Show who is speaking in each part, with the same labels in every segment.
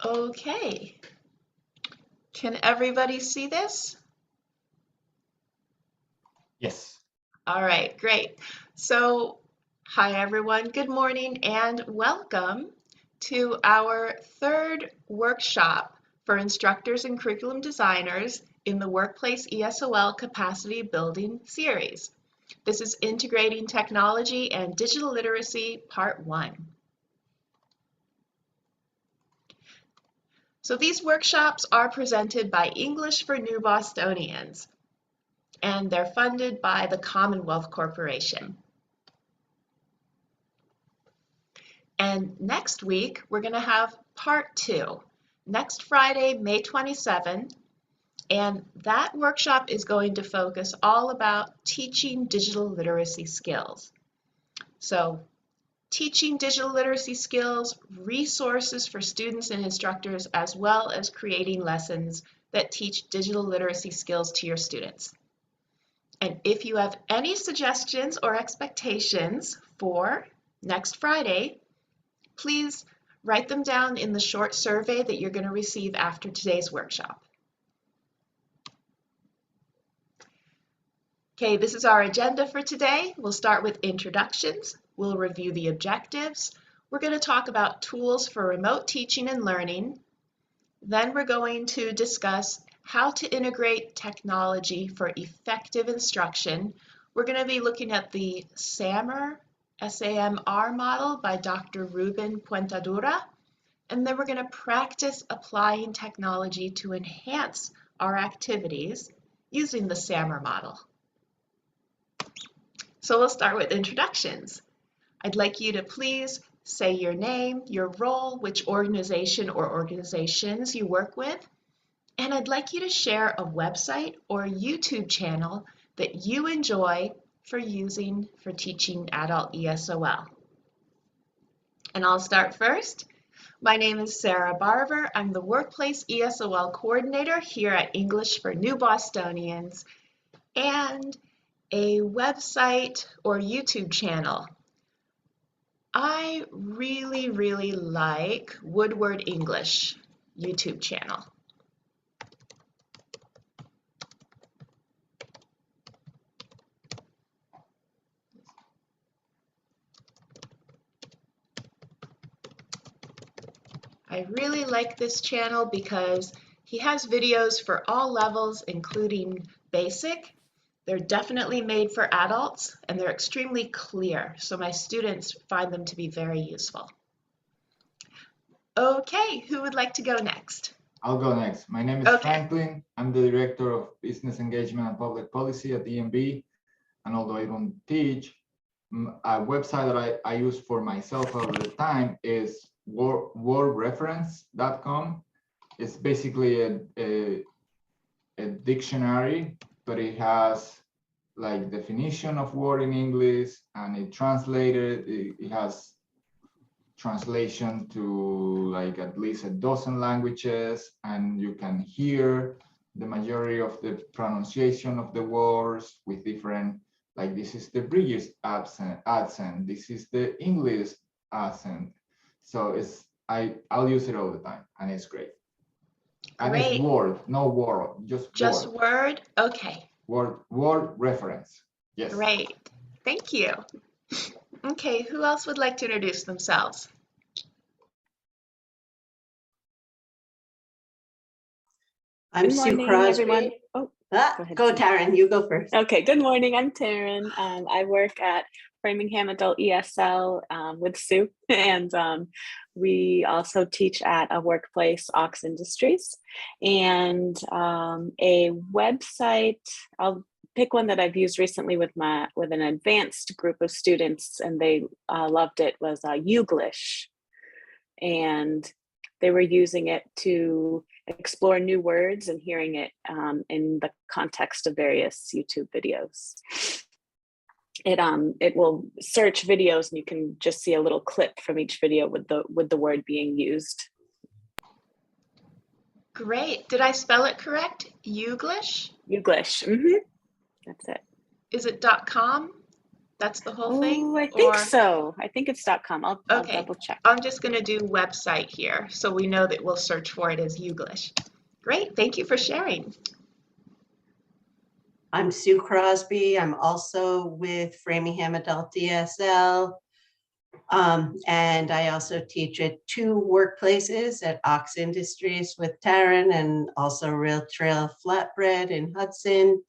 Speaker 1: Okay, can everybody see this?
Speaker 2: Yes.
Speaker 1: All right, great. So, hi everyone, good morning and welcome to our third workshop for instructors and curriculum designers in the Workplace ESOL Capacity Building series. This is Integrating Technology and Digital Literacy, Part 1. So these workshops are presented by English for New Bostonians, and they're funded by the Commonwealth Corporation. And next week, we're going to have part 2, next Friday, May 27th, and that workshop is going to focus all about teaching digital literacy skills. So, teaching digital literacy skills, resources for students and instructors, as well as creating lessons that teach digital literacy skills to your students. And if you have any suggestions or expectations for next Friday, please write them down in the short survey that you're going to receive after today's workshop. Okay, this is our agenda for today. We'll start with introductions. We'll review the objectives. We're going to talk about tools for remote teaching and learning. Then we're going to discuss how to integrate technology for effective instruction. We're going to be looking at the SAMR, S-A-M-R model by Dr. Ruben Puentadura. And then we're going to practice applying technology to enhance our activities using the SAMR model. So we'll start with introductions. I'd like you to please say your name, your role, which organization or organizations you work with, and I'd like you to share a website or a YouTube channel that you enjoy for using for teaching adult ESOL. And I'll start first. My name is Sarah Barber. I'm the Workplace ESOL Coordinator here at English for New Bostonians, and a website or YouTube channel. I really like Woodward English YouTube channel. I really like this channel because he has videos for all levels, including basic. They're definitely made for adults, and they're extremely clear, so my students find them to be very useful. Okay, who would like to go next?
Speaker 2: I'll go next. My name is Franklin. I'm the Director of Business Engagement and Public Policy at DMB. And although I don't teach, a website that I use for myself all the time is wordreference.com. It's basically a dictionary, but it has like definition of word in English, and it translated. It has translation to like at least a dozen languages, and you can hear the majority of the pronunciation of the words with different, like this is the British accent, this is the English accent. So I'll use it all the time, and it's great. And it's word, no word, just
Speaker 1: word. Okay.
Speaker 2: Word reference. Yes.
Speaker 1: Great. Thank you. Okay, who else would like to introduce themselves?
Speaker 3: I'm Sue Crosby.
Speaker 4: Oh,
Speaker 3: go Taryn, you go first.
Speaker 4: Okay, good morning. I'm Taryn. I work at Framingham Adult ESL with Sue, and we also teach at a workplace, Ox Industries, and a website. I'll pick one that I've used recently with an advanced group of students, and they loved it. Was Youglish, and they were using it to explore new words and hearing it in the context of various YouTube videos. It will search videos, and you can just see a little clip from each video with the word being used.
Speaker 1: Great. Did I spell it correct? Youglish?
Speaker 4: Youglish. Mm-hmm. That's it.
Speaker 1: Is it .com? That's the whole thing?
Speaker 4: Oh, I think
Speaker 1: Or
Speaker 4: so. I think it's .com. I'll
Speaker 1: okay,
Speaker 4: double check.
Speaker 1: I'm just going to do website here so we know that we'll search for it as Youglish. Great, thank you for sharing.
Speaker 3: I'm Sue Crosby. I'm also with Framingham Adult ESL. And I also teach at 2 workplaces at Ox Industries with Taryn and also Rail Trail Flatbread in Hudson.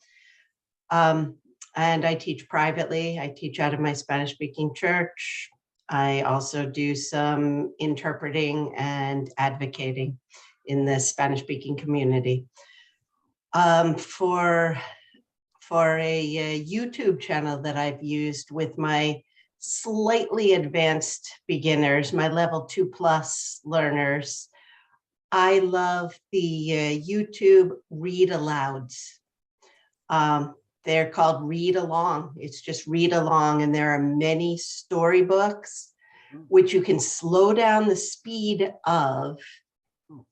Speaker 3: And I teach privately. I teach out of my Spanish speaking church. I also do some interpreting and advocating in the Spanish speaking community. For a YouTube channel that I've used with my slightly advanced beginners, my level 2+ learners, I love the YouTube read alouds. They're called read along. It's just read along, and there are many storybooks which you can slow down the speed of,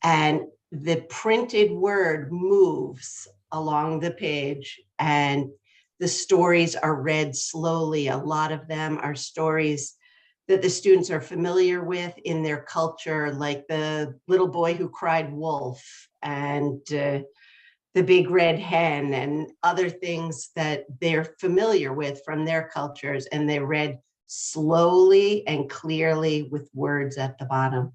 Speaker 3: and the printed word moves along the page, and the stories are read slowly. A lot of them are stories that the students are familiar with in their culture, like the little boy who cried wolf and the big red hen and other things that they're familiar with from their cultures, and they read slowly and clearly with words at the bottom.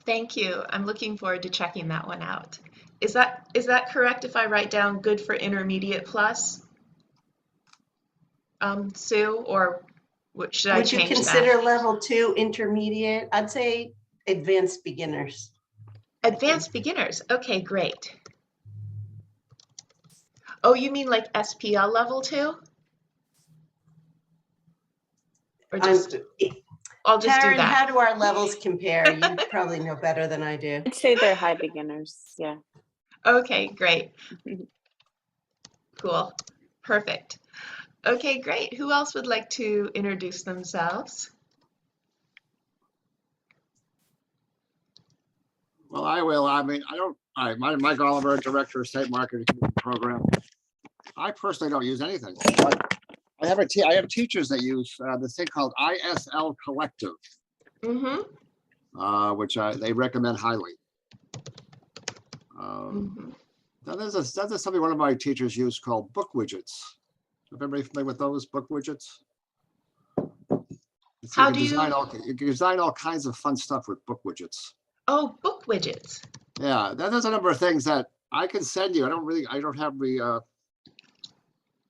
Speaker 1: Thank you. I'm looking forward to checking that one out. Is that correct if I write down good for intermediate plus? Sue, or should I
Speaker 3: Would you
Speaker 1: change
Speaker 3: consider
Speaker 1: that?
Speaker 3: level 2 intermediate? I'd say advanced beginners.
Speaker 1: Advanced beginners. Okay, great. Oh, you mean like SPL level 2? Or just, I'll just do
Speaker 3: Taryn,
Speaker 1: that.
Speaker 3: how do our levels compare? You probably know better than I do.
Speaker 4: I'd say they're high beginners. Yeah.
Speaker 1: Okay, great. Cool. Perfect. Okay, great. Who else would like to introduce themselves?
Speaker 5: Well, I will. I mean, Mike Oliver, Director of State Marketing Program. I personally don't use anything, but I have teachers that use this thing called ESOL Collective, which they recommend highly. Now there's something one of my teachers used called book widgets. Is everybody familiar with those book widgets?
Speaker 1: How
Speaker 5: do
Speaker 1: do
Speaker 5: you can design all kinds of fun stuff with book widgets?
Speaker 1: Oh, book widgets.
Speaker 5: Yeah, there's a number of things that I can send you. I don't have the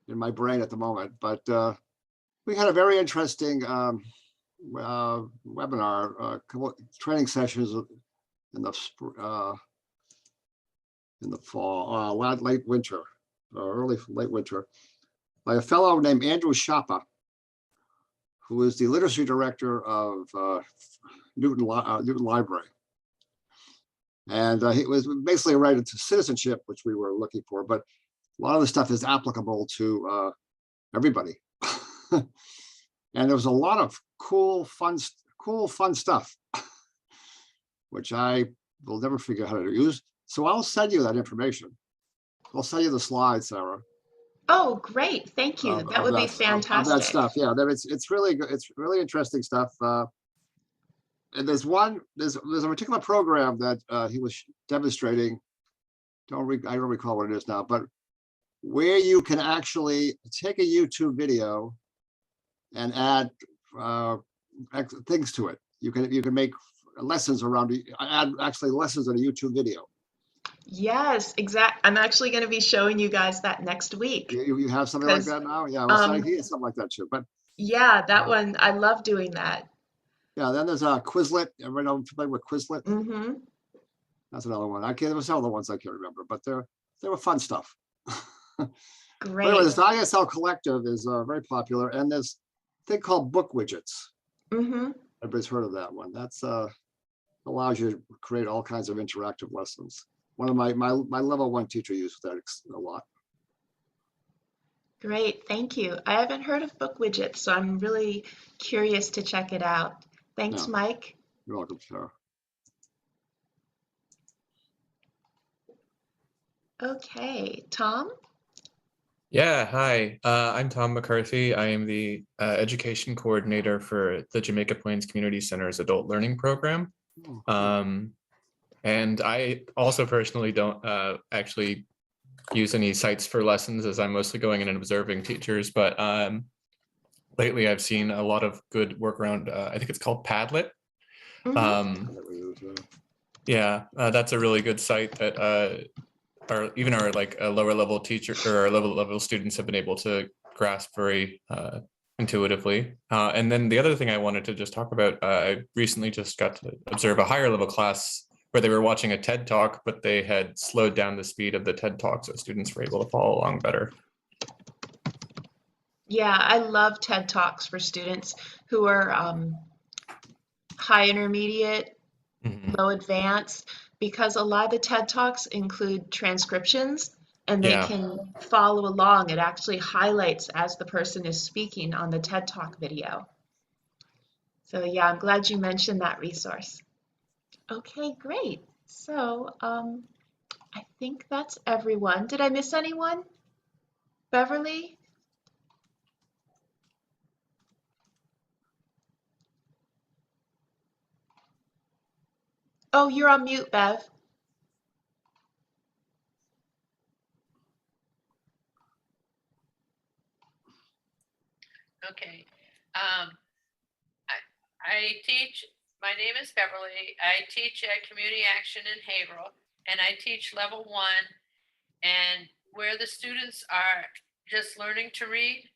Speaker 5: in my brain at the moment, but we had a very interesting webinar, training sessions in the fall, late winter, late winter, by a fellow named Andrew Schappa, who is the literacy director of Newton Library. And he was basically related to citizenship, which we were looking for, but a lot of the stuff is applicable to everybody. And there was a lot of cool, fun stuff, which I will never figure out how to use. So I'll send you that information. I'll send you the slides, Sarah.
Speaker 1: Oh, great. Thank you. That would be fantastic.
Speaker 5: Of that stuff. Yeah, it's really good. It's really interesting stuff. And there's a particular program that he was demonstrating. I don't recall what it is now, but where you can actually take a YouTube video and add things to it. You can make lessons around add actually lessons in a YouTube video.
Speaker 1: Yes, exactly. I'm actually going to be showing you guys that next week.
Speaker 5: You have something like that now? Yeah, well, he has something like that too. But
Speaker 1: yeah, that one, I love doing that.
Speaker 5: Yeah, then there's a Quizlet. Everybody know familiar with Quizlet?
Speaker 1: Mm-hmm.
Speaker 5: That's another one. There were some other ones I can't remember, but they were fun stuff.
Speaker 1: Great.
Speaker 5: Anyway, this ESOL Collective is very popular, and there's a thing called book widgets.
Speaker 1: Mm-hmm.
Speaker 5: Everybody's heard of that one. That's allows you to create all kinds of interactive lessons. One of my level 1 teacher used that a lot.
Speaker 1: Great, thank you. I haven't heard of book widgets, so I'm really curious to check it out. Thanks, Mike.
Speaker 5: You're welcome, Sarah.
Speaker 1: Okay, Tom?
Speaker 6: Yeah, hi. I'm Tom McCarthy. I am the education coordinator for the Jamaica Plains Community Center's Adult Learning Program.
Speaker 5: Oh, cool.
Speaker 6: And I also personally don't actually use any sites for lessons, as I'm mostly going in and observing teachers. But lately I've seen a lot of good work around, I think it's called Padlet.
Speaker 1: Mhm.
Speaker 6: Yeah, that's a really good site that even our like lower level teacher or our level students have been able to grasp very intuitively. And then the other thing I wanted to just talk about, I recently just got to observe a higher level class where they were watching a TED Talk, but they had slowed down the speed of the TED Talk so students were able to follow along better.
Speaker 1: Yeah, I love TED Talks for students who are high intermediate,
Speaker 6: Mhm.
Speaker 1: low advanced, because a lot of the TED Talks include transcriptions and they
Speaker 6: Yeah.
Speaker 1: can follow along. It actually highlights as the person is speaking on the TED Talk video. So yeah, I'm glad you mentioned that resource. Okay, great. So I think that's everyone. Did I miss anyone? Beverly? Oh, you're on mute, Bev.
Speaker 7: Okay. I teach, my name is Beverly. I teach at Community Action in Haverhill, and I teach level 1, and where the students are just learning to read.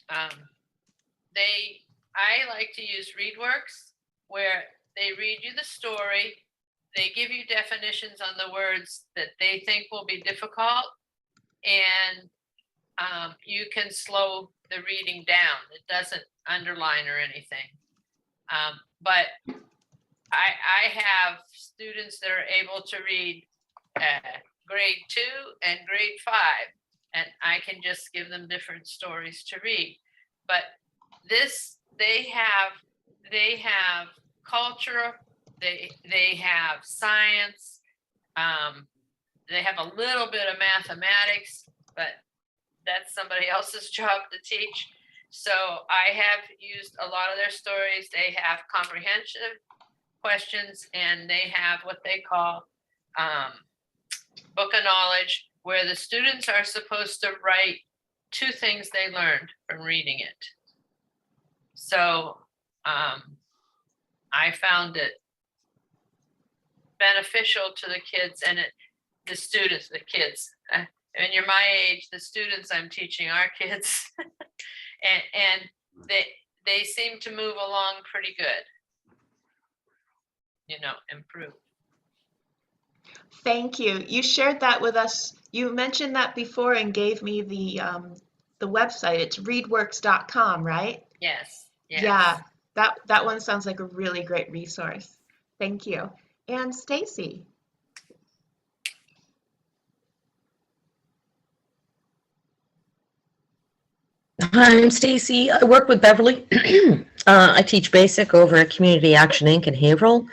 Speaker 7: I like to use ReadWorks, where they read you the story, they give you definitions on the words that they think will be difficult, and you can slow the reading down. It doesn't underline or anything. But I have students that are able to read grade 2 and grade 5, and I can just give them different stories to read. But this, they have culture, they have science, they have a little bit of mathematics, but that's somebody else's job to teach. So I have used a lot of their stories. They have comprehensive questions, and they have what they call book of knowledge, where the students are supposed to write 2 things they learned from reading it. So I found it beneficial to the kids and the students, the kids. When you're my age, the students I'm teaching are kids, and they seem to move along pretty good. Improve.
Speaker 1: Thank you. You shared that with us. You mentioned that before and gave me the website. It's readworks.com, right?
Speaker 7: Yes.
Speaker 1: Yeah, that one sounds like a really great resource. Thank you. And Stacy.
Speaker 8: Hi, I'm Stacy. I work with Beverly. I teach basic over at Community Action Inc. in Haverhill.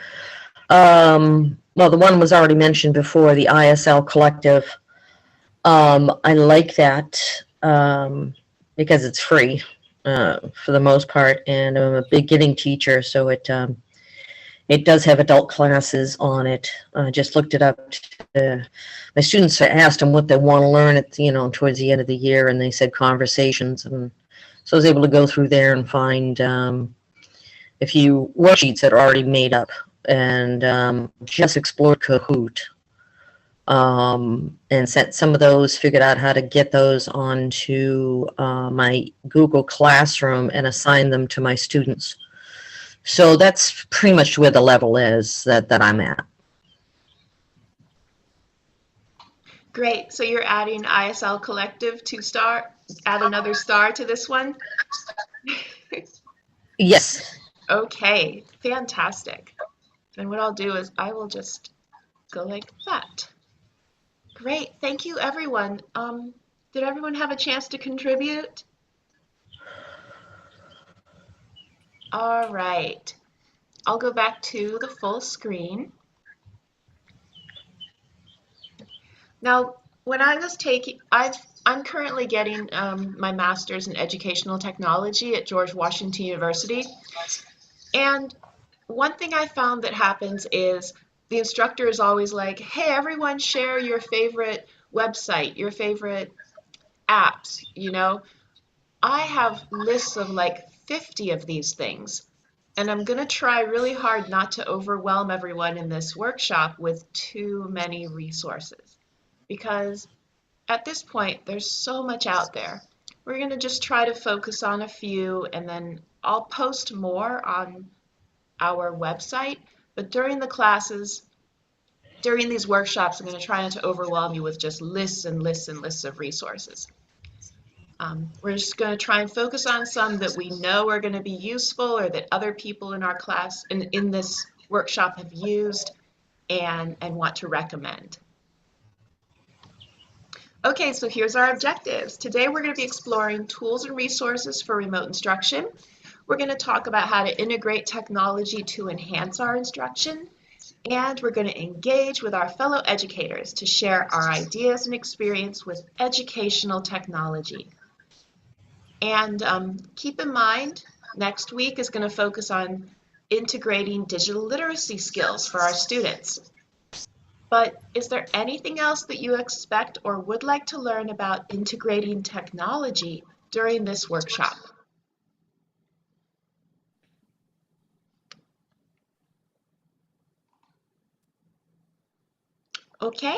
Speaker 8: Well, the one was already mentioned before, the ISL Collective. I like that because it's free for the most part, and I'm a beginning teacher, so it does have adult classes on it. I just looked it up. My students asked them what they want to learn at towards the end of the year, and they said conversations, and so I was able to go through there and find a few worksheets that are already made up, and just explored Kahoot. And set some of those, figured out how to get those onto my Google Classroom and assign them to my students. So that's pretty much where the level is that I'm at.
Speaker 1: Great. So you're adding ISL Collective add another star to this one?
Speaker 8: Yes.
Speaker 1: Okay, fantastic. And what I'll do is I will just go like that. Great. Thank you, everyone. Did everyone have a chance to contribute? All right. I'll go back to the full screen. Now, when I was taking, I'm currently getting my master's in educational technology at George Washington University. And one thing I found that happens is the instructor is always like, hey, everyone share your favorite website, your favorite apps, you know. I have lists of like 50 of these things. And I'm going to try really hard not to overwhelm everyone in this workshop with too many resources. Because at this point, there's so much out there. We're going to just try to focus on a few, and then I'll post more on our website. But during the classes, during these workshops, I'm going to try not to overwhelm you with just lists and lists and lists of resources. We're just going to try and focus on some that we know are going to be useful or that other people in our class and in this workshop have used and want to recommend. Okay, so here's our objectives. Today we're going to be exploring tools and resources for remote instruction. We're going to talk about how to integrate technology to enhance our instruction. And we're going to engage with our fellow educators to share our ideas and experience with educational technology. And keep in mind, next week is going to focus on integrating digital literacy skills for our students. But is there anything else that you expect or would like to learn about integrating technology during this workshop? Okay?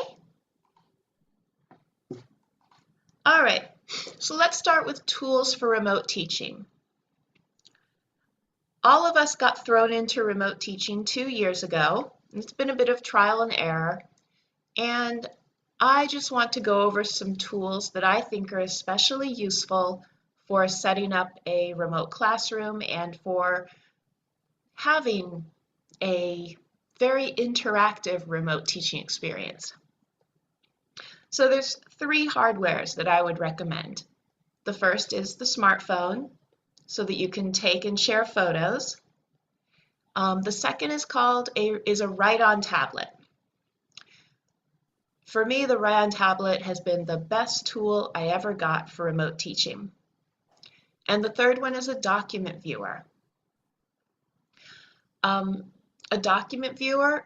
Speaker 1: All right, so let's start with tools for remote teaching. All of us got thrown into remote teaching 2 years ago. It's been a bit of trial and error, and I just want to go over some tools that I think are especially useful for setting up a remote classroom and for having a very interactive remote teaching experience. So there's 3 hardwares that I would recommend. The first is the smartphone, so that you can take and share photos. The second is a write-on tablet. For me, the write-on tablet has been the best tool I ever got for remote teaching. And the third one is a document viewer. A document viewer,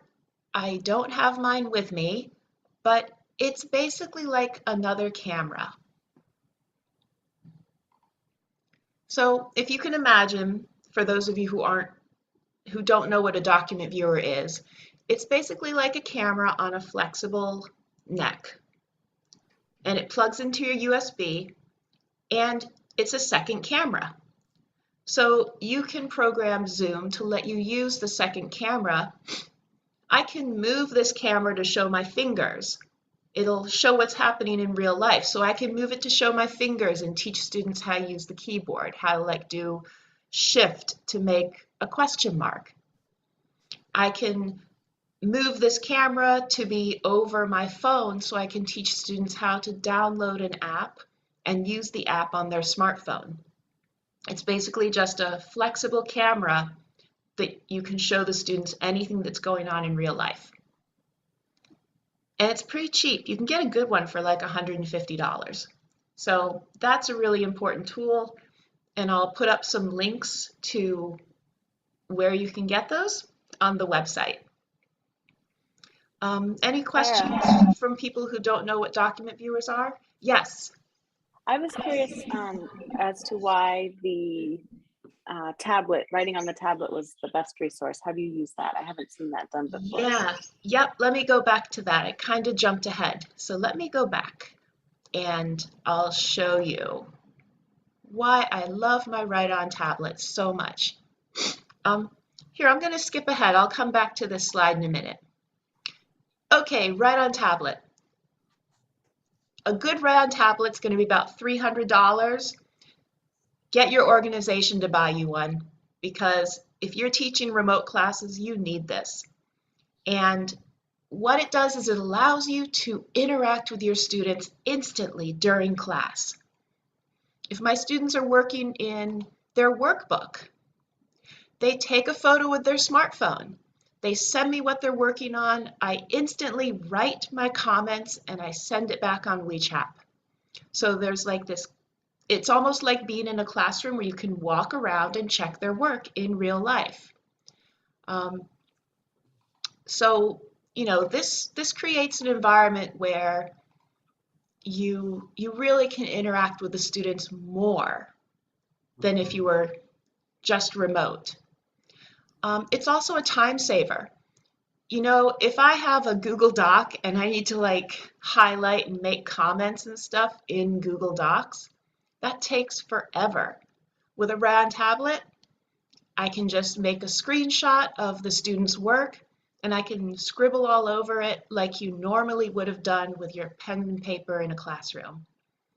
Speaker 1: I don't have mine with me, but it's basically like another camera. So if you can imagine, for those of you who don't know what a document viewer is, it's basically like a camera on a flexible neck. And it plugs into your USB, and it's a second camera. So you can program Zoom to let you use the second camera. I can move this camera to show my fingers. It'll show what's happening in real life. So I can move it to show my fingers and teach students how to use the keyboard, how to like do shift to make a question mark. I can move this camera to be over my phone so I can teach students how to download an app and use the app on their smartphone. It's basically just a flexible camera that you can show the students anything that's going on in real life. And it's pretty cheap. You can get a good one for like $150. So that's a really important tool. And I'll put up some links to where you can get those on the website. Any questions from people who don't know what document viewers are? Yes.
Speaker 4: I was curious as to why the tablet, writing on the tablet was the best resource. Have you used that? I haven't seen that done before.
Speaker 1: Yeah, yep, let me go back to that. I kind of jumped ahead. So let me go back and I'll show you why I love my write-on tablet so much. Here, I'm going to skip ahead. I'll come back to this slide in a minute. Okay, write-on tablet. A good write-on tablet is going to be about $300. Get your organization to buy you one, because if you're teaching remote classes, you need this. And what it does is it allows you to interact with your students instantly during class. If my students are working in their workbook, they take a photo with their smartphone. They send me what they're working on. I instantly write my comments and I send it back on WeChat. So there's like this, it's almost like being in a classroom where you can walk around and check their work in real life. So, you know, this creates an environment where you really can interact with the students more than if you were just remote. It's also a time saver. You know, if I have a Google Doc and I need to like highlight and make comments and stuff in Google Docs, that takes forever. With a round tablet, I can just make a screenshot of the student's work and I can scribble all over it like you normally would have done with your pen and paper in a classroom.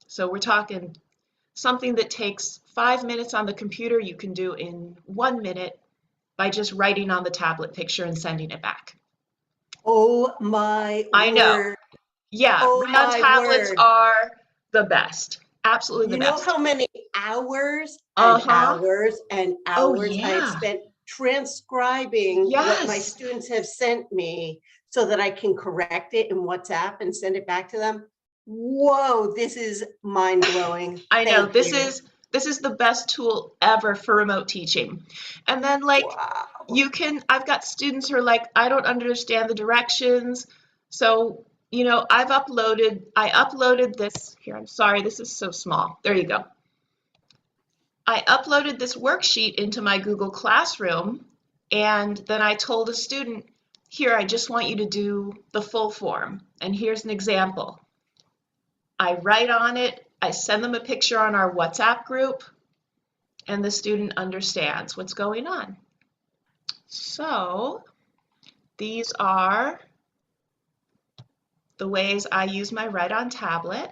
Speaker 1: So we're talking something that takes 5 minutes on the computer, you can do in 1 minute by just writing on the tablet picture and sending it back.
Speaker 3: Oh my
Speaker 1: I know.
Speaker 3: word.
Speaker 1: Yeah,
Speaker 3: Oh
Speaker 1: round
Speaker 3: my
Speaker 1: tablets
Speaker 3: word.
Speaker 1: are the best. Absolutely the
Speaker 3: You know
Speaker 1: best.
Speaker 3: how many hours and hours and
Speaker 1: Oh,
Speaker 3: hours I have
Speaker 1: yeah.
Speaker 3: spent transcribing what my
Speaker 1: Yes.
Speaker 3: students have sent me so that I can correct it in WhatsApp and send it back to them? Whoa, this is mind-blowing.
Speaker 1: I know.
Speaker 3: Thank
Speaker 1: This
Speaker 3: you.
Speaker 1: is the best tool ever for remote teaching. And then like
Speaker 3: Wow.
Speaker 1: I've got students who are like, I don't understand the directions. So, you know, I uploaded this here. I'm sorry, this is so small. There you go. I uploaded this worksheet into my Google Classroom, and then I told a student, here, I just want you to do the full form. And here's an example. I write on it, I send them a picture on our WhatsApp group, and the student understands what's going on. So these are the ways I use my Write On tablet.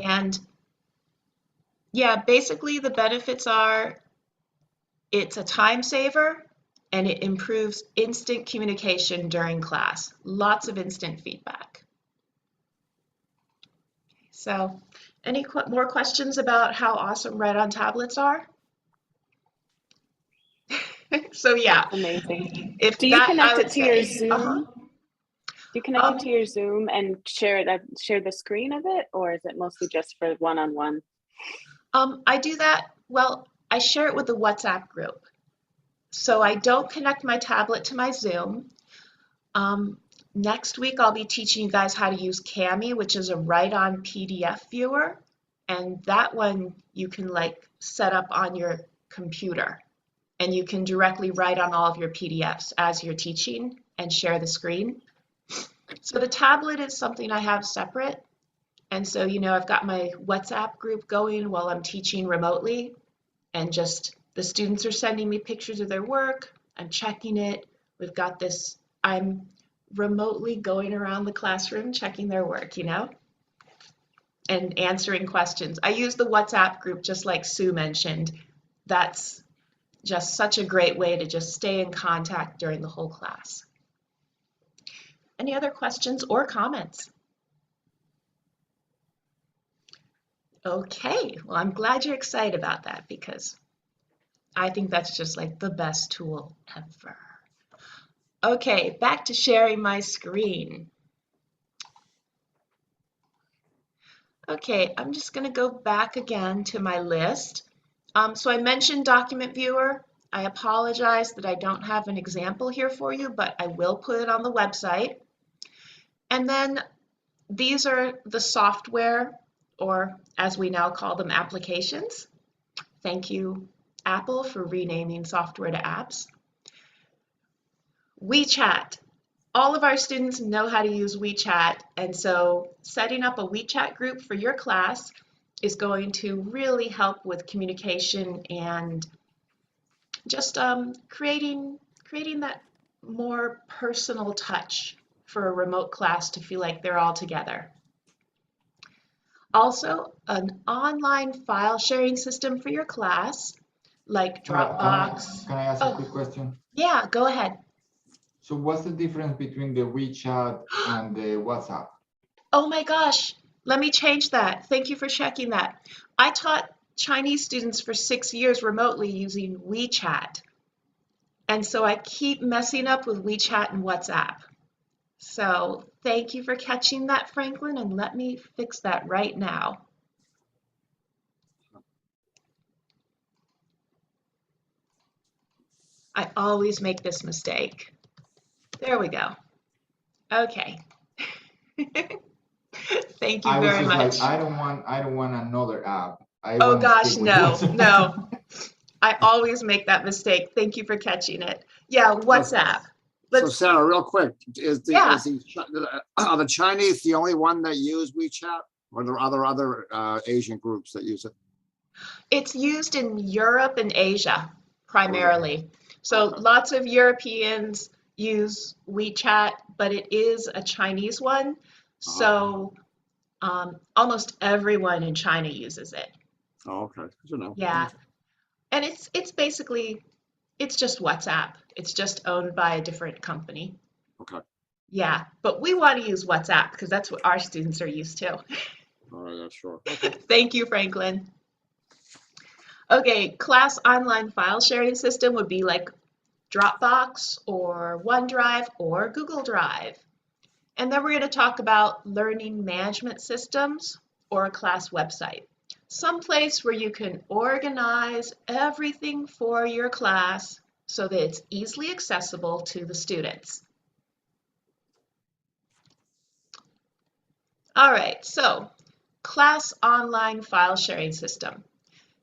Speaker 1: And yeah, basically the benefits are it's a time saver and it improves instant communication during class. Lots of instant feedback. So any more questions about how awesome Write On tablets are? So yeah.
Speaker 4: Amazing.
Speaker 1: If
Speaker 4: Do you
Speaker 1: that, I
Speaker 4: connect
Speaker 1: would
Speaker 4: it to your
Speaker 1: say,
Speaker 4: Zoom? Do you connect it to your Zoom and share the screen of it, or is it mostly just for one-on-one?
Speaker 1: I do that, well, I share it with the WhatsApp group. So I don't connect my tablet to my Zoom. Next week, I'll be teaching you guys how to use Kami, which is a write-on PDF viewer. And that one you can like set up on your computer. And you can directly write on all of your PDFs as you're teaching and share the screen. So the tablet is something I have separate. And so, you know, I've got my WhatsApp group going while I'm teaching remotely. And just the students are sending me pictures of their work. I'm checking it. We've got this, I'm remotely going around the classroom checking their work, you know, and answering questions. I use the WhatsApp group just like Sue mentioned. That's just such a great way to just stay in contact during the whole class. Any other questions or comments? Okay, well, I'm glad you're excited about that because I think that's just like the best tool ever. Okay, back to sharing my screen. Okay, I'm just going to go back again to my list. So I mentioned document viewer. I apologize that I don't have an example here for you, but I will put it on the website. And then these are the software, or as we now call them, applications. Thank you, Apple, for renaming software to apps. WeChat. All of our students know how to use WeChat, and so setting up a WeChat group for your class is going to really help with communication and just creating that more personal touch for a remote class to feel like they're all together. Also, an online file sharing system for your class, like Dropbox.
Speaker 2: Can I ask a quick question?
Speaker 1: Yeah, go ahead.
Speaker 2: So what's the difference between the WeChat and the WhatsApp?
Speaker 1: Oh my gosh, let me change that. Thank you for checking that. I taught Chinese students for 6 years remotely using WeChat. And so I keep messing up with WeChat and WhatsApp. So thank you for catching that, Franklin, and let me fix that right now. I always make this mistake. There we go. Okay. Thank you
Speaker 2: I was
Speaker 1: very
Speaker 2: just
Speaker 1: much.
Speaker 2: like, I don't want another app. I
Speaker 1: Oh
Speaker 2: want to
Speaker 1: gosh,
Speaker 2: stick with
Speaker 1: no,
Speaker 2: WhatsApp.
Speaker 1: no. I always make that mistake. Thank you for catching it. Yeah, WhatsApp.
Speaker 5: So
Speaker 1: Let's,
Speaker 5: Sarah, real quick,
Speaker 1: yeah.
Speaker 5: are the Chinese the only one that use WeChat, or are there other Asian groups that use it?
Speaker 1: It's used in Europe and Asia primarily. So
Speaker 5: Okay.
Speaker 1: lots of Europeans use WeChat, but it is a Chinese one. So almost everyone in China uses it.
Speaker 5: Oh, okay. Good to know.
Speaker 1: Yeah. And it's basically, it's just WhatsApp. It's just owned by a different company.
Speaker 5: Okay.
Speaker 1: Yeah, but we want to use WhatsApp because that's what our students are used to.
Speaker 5: All right, yeah, sure. Okay.
Speaker 1: Thank you, Franklin. Okay, class online file sharing system would be like Dropbox or OneDrive or Google Drive. And then we're going to talk about learning management systems or a class website. Some place where you can organize everything for your class so that it's easily accessible to the students. All right, so class online file sharing system.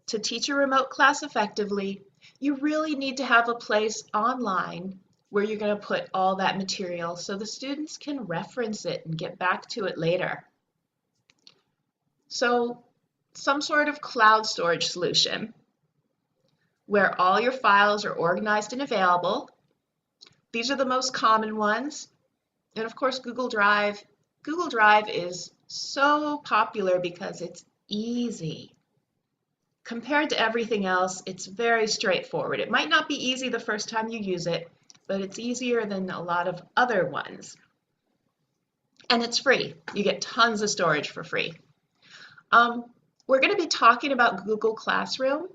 Speaker 1: To teach a remote class effectively, you really need to have a place online where you're going to put all that material so the students can reference it and get back to it later. So some sort of cloud storage solution where all your files are organized and available. These are the most common ones. And of course, Google Drive. Google Drive is so popular because it's easy. Compared to everything else, it's very straightforward. It might not be easy the first time you use it, but it's easier than a lot of other ones. And it's free. You get tons of storage for free. We're going to be talking about Google Classroom.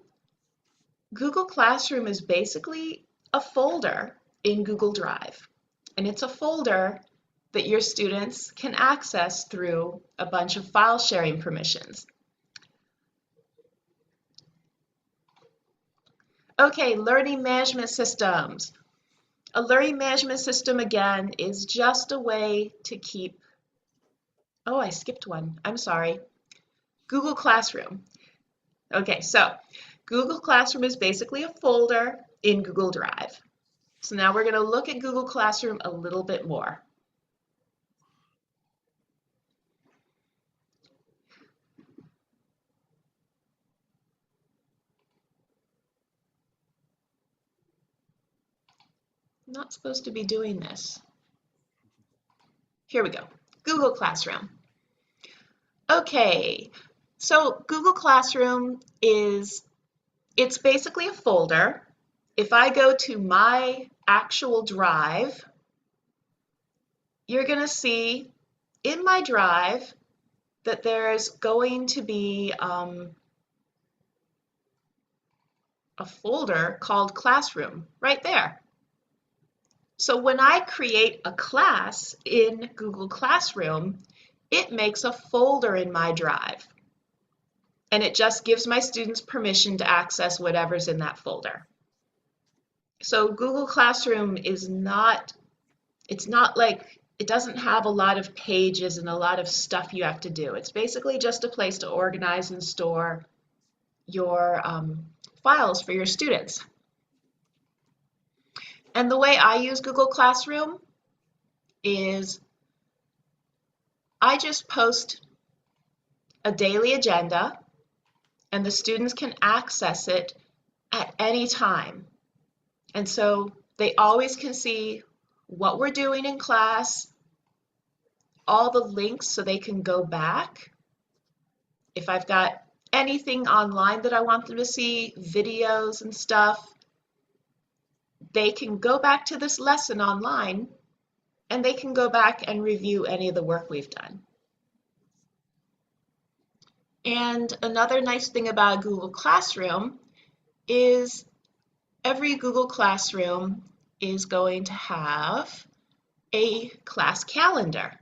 Speaker 1: Google Classroom is basically a folder in Google Drive. And it's a folder that your students can access through a bunch of file sharing permissions. Okay, learning management systems. A learning management system, again, is just a way to keep, oh, I skipped one. I'm sorry. Google Classroom. Okay, so Google Classroom is basically a folder in Google Drive. So now we're going to look at Google Classroom a little bit more. I'm not supposed to be doing this. Here we go. Google Classroom. Okay, so Google Classroom it's basically a folder. If I go to my actual drive, you're going to see in my drive that there's going to be a folder called Classroom right there. So when I create a class in Google Classroom, it makes a folder in my drive. And it just gives my students permission to access whatever's in that folder. So Google Classroom is not, it's not like, it doesn't have a lot of pages and a lot of stuff you have to do. It's basically just a place to organize and store your files for your students. And the way I use Google Classroom is I just post a daily agenda and the students can access it at any time. And so they always can see what we're doing in class, all the links so they can go back. If I've got anything online that I want them to see, videos and stuff, they can go back to this lesson online and they can go back and review any of the work we've done. And another nice thing about Google Classroom is every Google Classroom is going to have a class calendar.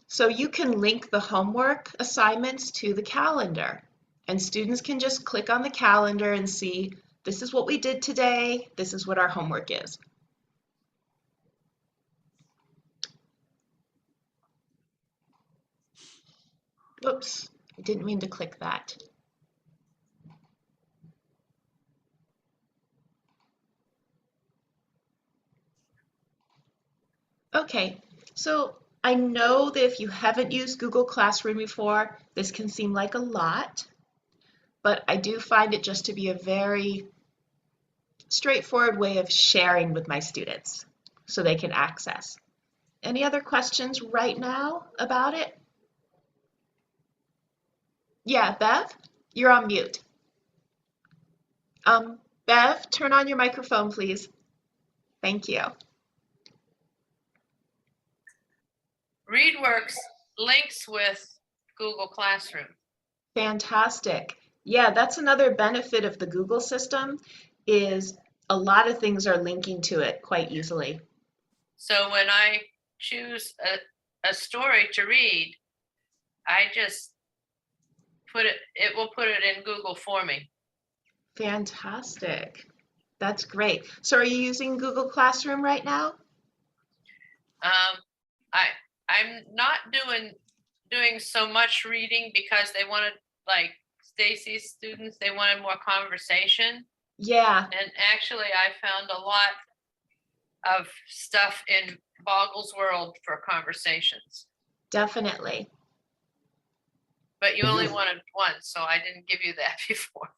Speaker 1: So you can link the homework assignments to the calendar, and students can just click on the calendar and see, this is what we did today, this is what our homework is. Oops, I didn't mean to click that. Okay, so I know that if you haven't used Google Classroom before, this can seem like a lot, but I do find it just to be a very straightforward way of sharing with my students so they can access. Any other questions right now about it? Yeah, Bev, you're on mute. Bev, turn on your microphone, please. Thank you.
Speaker 7: ReadWorks links with Google Classroom.
Speaker 1: Fantastic. Yeah, that's another benefit of the Google system is a lot of things are linking to it quite easily.
Speaker 7: So when I choose a story to read, I just it will put it in Google for me.
Speaker 1: Fantastic. That's great. So are you using Google Classroom right now?
Speaker 7: I'm not doing so much reading because they wanted, like Stacy's students, they wanted more conversation.
Speaker 1: Yeah.
Speaker 7: And actually I found a lot of stuff in Boggle's World for conversations.
Speaker 1: Definitely.
Speaker 7: But you only wanted one, so I didn't give you that before.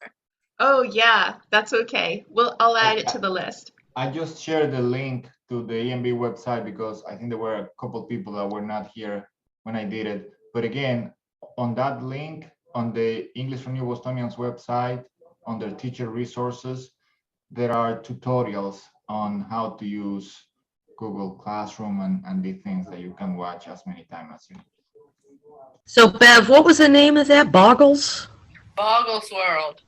Speaker 1: Oh yeah, that's okay. I'll add it to the list.
Speaker 2: I just shared the link to the EMB website because I think there were a couple people that were not here when I did it. But again, on that link, on the English for New Bostonians website, under teacher resources, there are tutorials on how to use Google Classroom and the things that you can watch as many times as you need.
Speaker 8: So Bev, what was the name of that? Boggles?
Speaker 7: Boggle's World.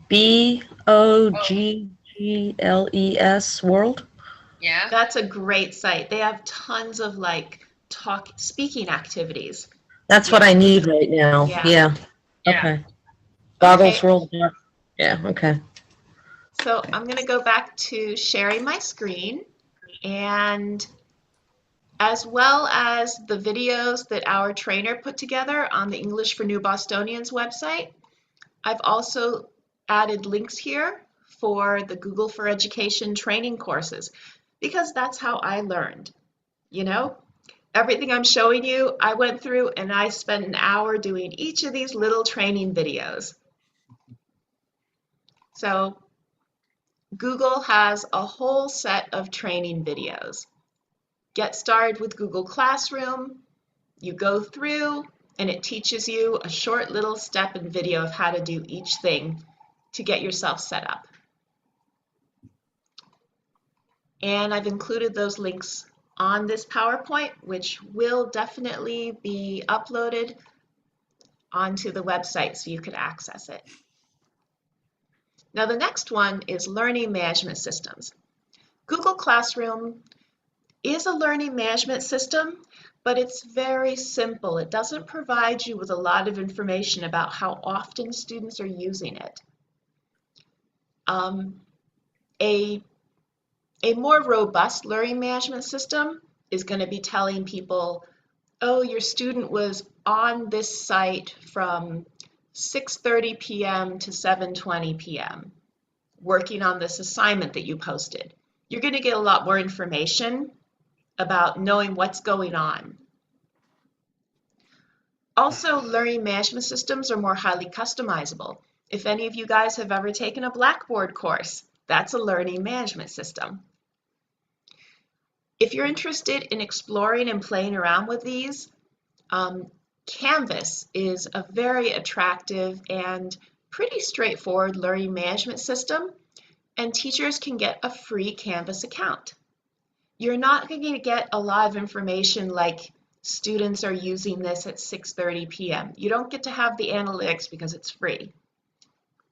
Speaker 8: Boggles World?
Speaker 7: Yeah.
Speaker 1: That's a great site. They have tons of like speaking activities.
Speaker 8: That's what I need right now.
Speaker 1: Yeah.
Speaker 8: Yeah.
Speaker 7: Yeah.
Speaker 8: Okay. Boggles
Speaker 1: Okay.
Speaker 8: World. Yeah, okay.
Speaker 1: So I'm going to go back to sharing my screen, and as well as the videos that our trainer put together on the English for New Bostonians website, I've also added links here for the Google for Education training courses, because that's how I learned. You know, everything I'm showing you, I went through and I spent an hour doing each of these little training videos. So Google has a whole set of training videos. Get started with Google Classroom. You go through and it teaches you a short little step and video of how to do each thing to get yourself set up. And I've included those links on this PowerPoint, which will definitely be uploaded onto the website so you can access it. Now the next one is learning management systems. Google Classroom is a learning management system, but it's very simple. It doesn't provide you with a lot of information about how often students are using it. A more robust learning management system is going to be telling people, oh, your student was on this site from 6:30 p.m. to 7:20 p.m. working on this assignment that you posted. You're going to get a lot more information about knowing what's going on. Also, learning management systems are more highly customizable. If any of you guys have ever taken a Blackboard course, that's a learning management system. If you're interested in exploring and playing around with these, Canvas is a very attractive and pretty straightforward learning management system, and teachers can get a free Canvas account. You're not going to get a lot of information like students are using this at 6:30 p.m. You don't get to have the analytics because it's free,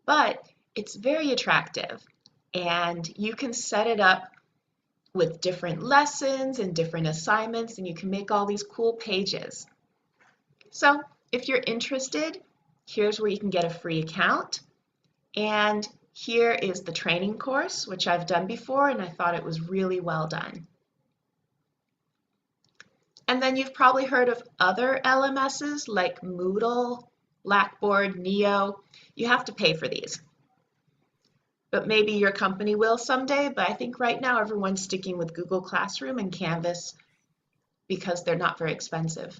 Speaker 1: but it's very attractive, and you can set it up with different lessons and different assignments, and you can make all these cool pages. So if you're interested, here's where you can get a free account. And here is the training course, which I've done before, and I thought it was really well done. And then you've probably heard of other LMSs like Moodle, Blackboard, Neo. You have to pay for these. But maybe your company will someday, but I think right now everyone's sticking with Google Classroom and Canvas because they're not very expensive.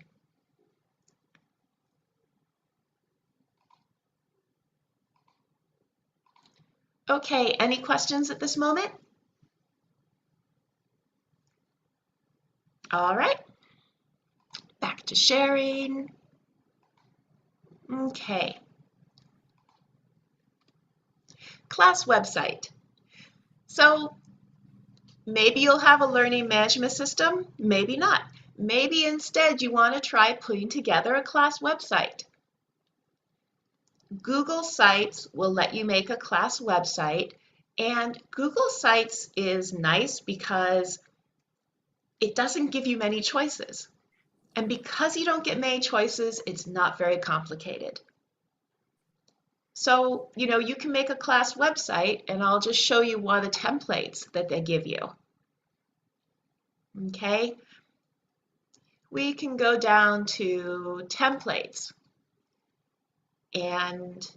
Speaker 1: Okay, any questions at this moment? All right, back to sharing. Okay. Class website. So maybe you'll have a learning management system, maybe not. Maybe instead you want to try putting together a class website. Google Sites will let you make a class website, and Google Sites is nice because it doesn't give you many choices. And because you don't get many choices, it's not very complicated. So, you can make a class website, and I'll just show you one of the templates that they give you. Okay, we can go down to templates, and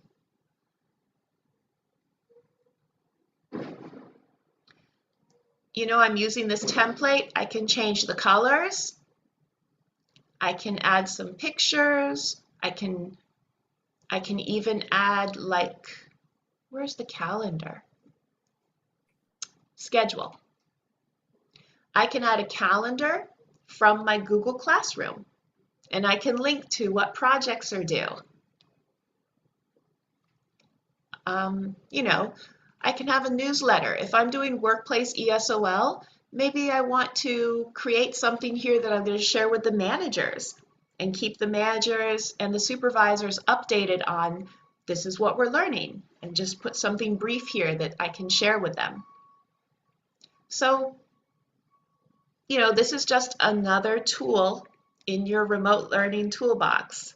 Speaker 1: I'm using this template. I can change the colors. I can add some pictures. I can even add, like, where's the calendar? Schedule. I can add a calendar from my Google Classroom, and I can link to what projects are due. I can have a newsletter. If I'm doing workplace ESOL, maybe I want to create something here that I'm going to share with the managers and keep the managers and the supervisors updated on this is what we're learning, and just put something brief here that I can share with them. So, this is just another tool in your remote learning toolbox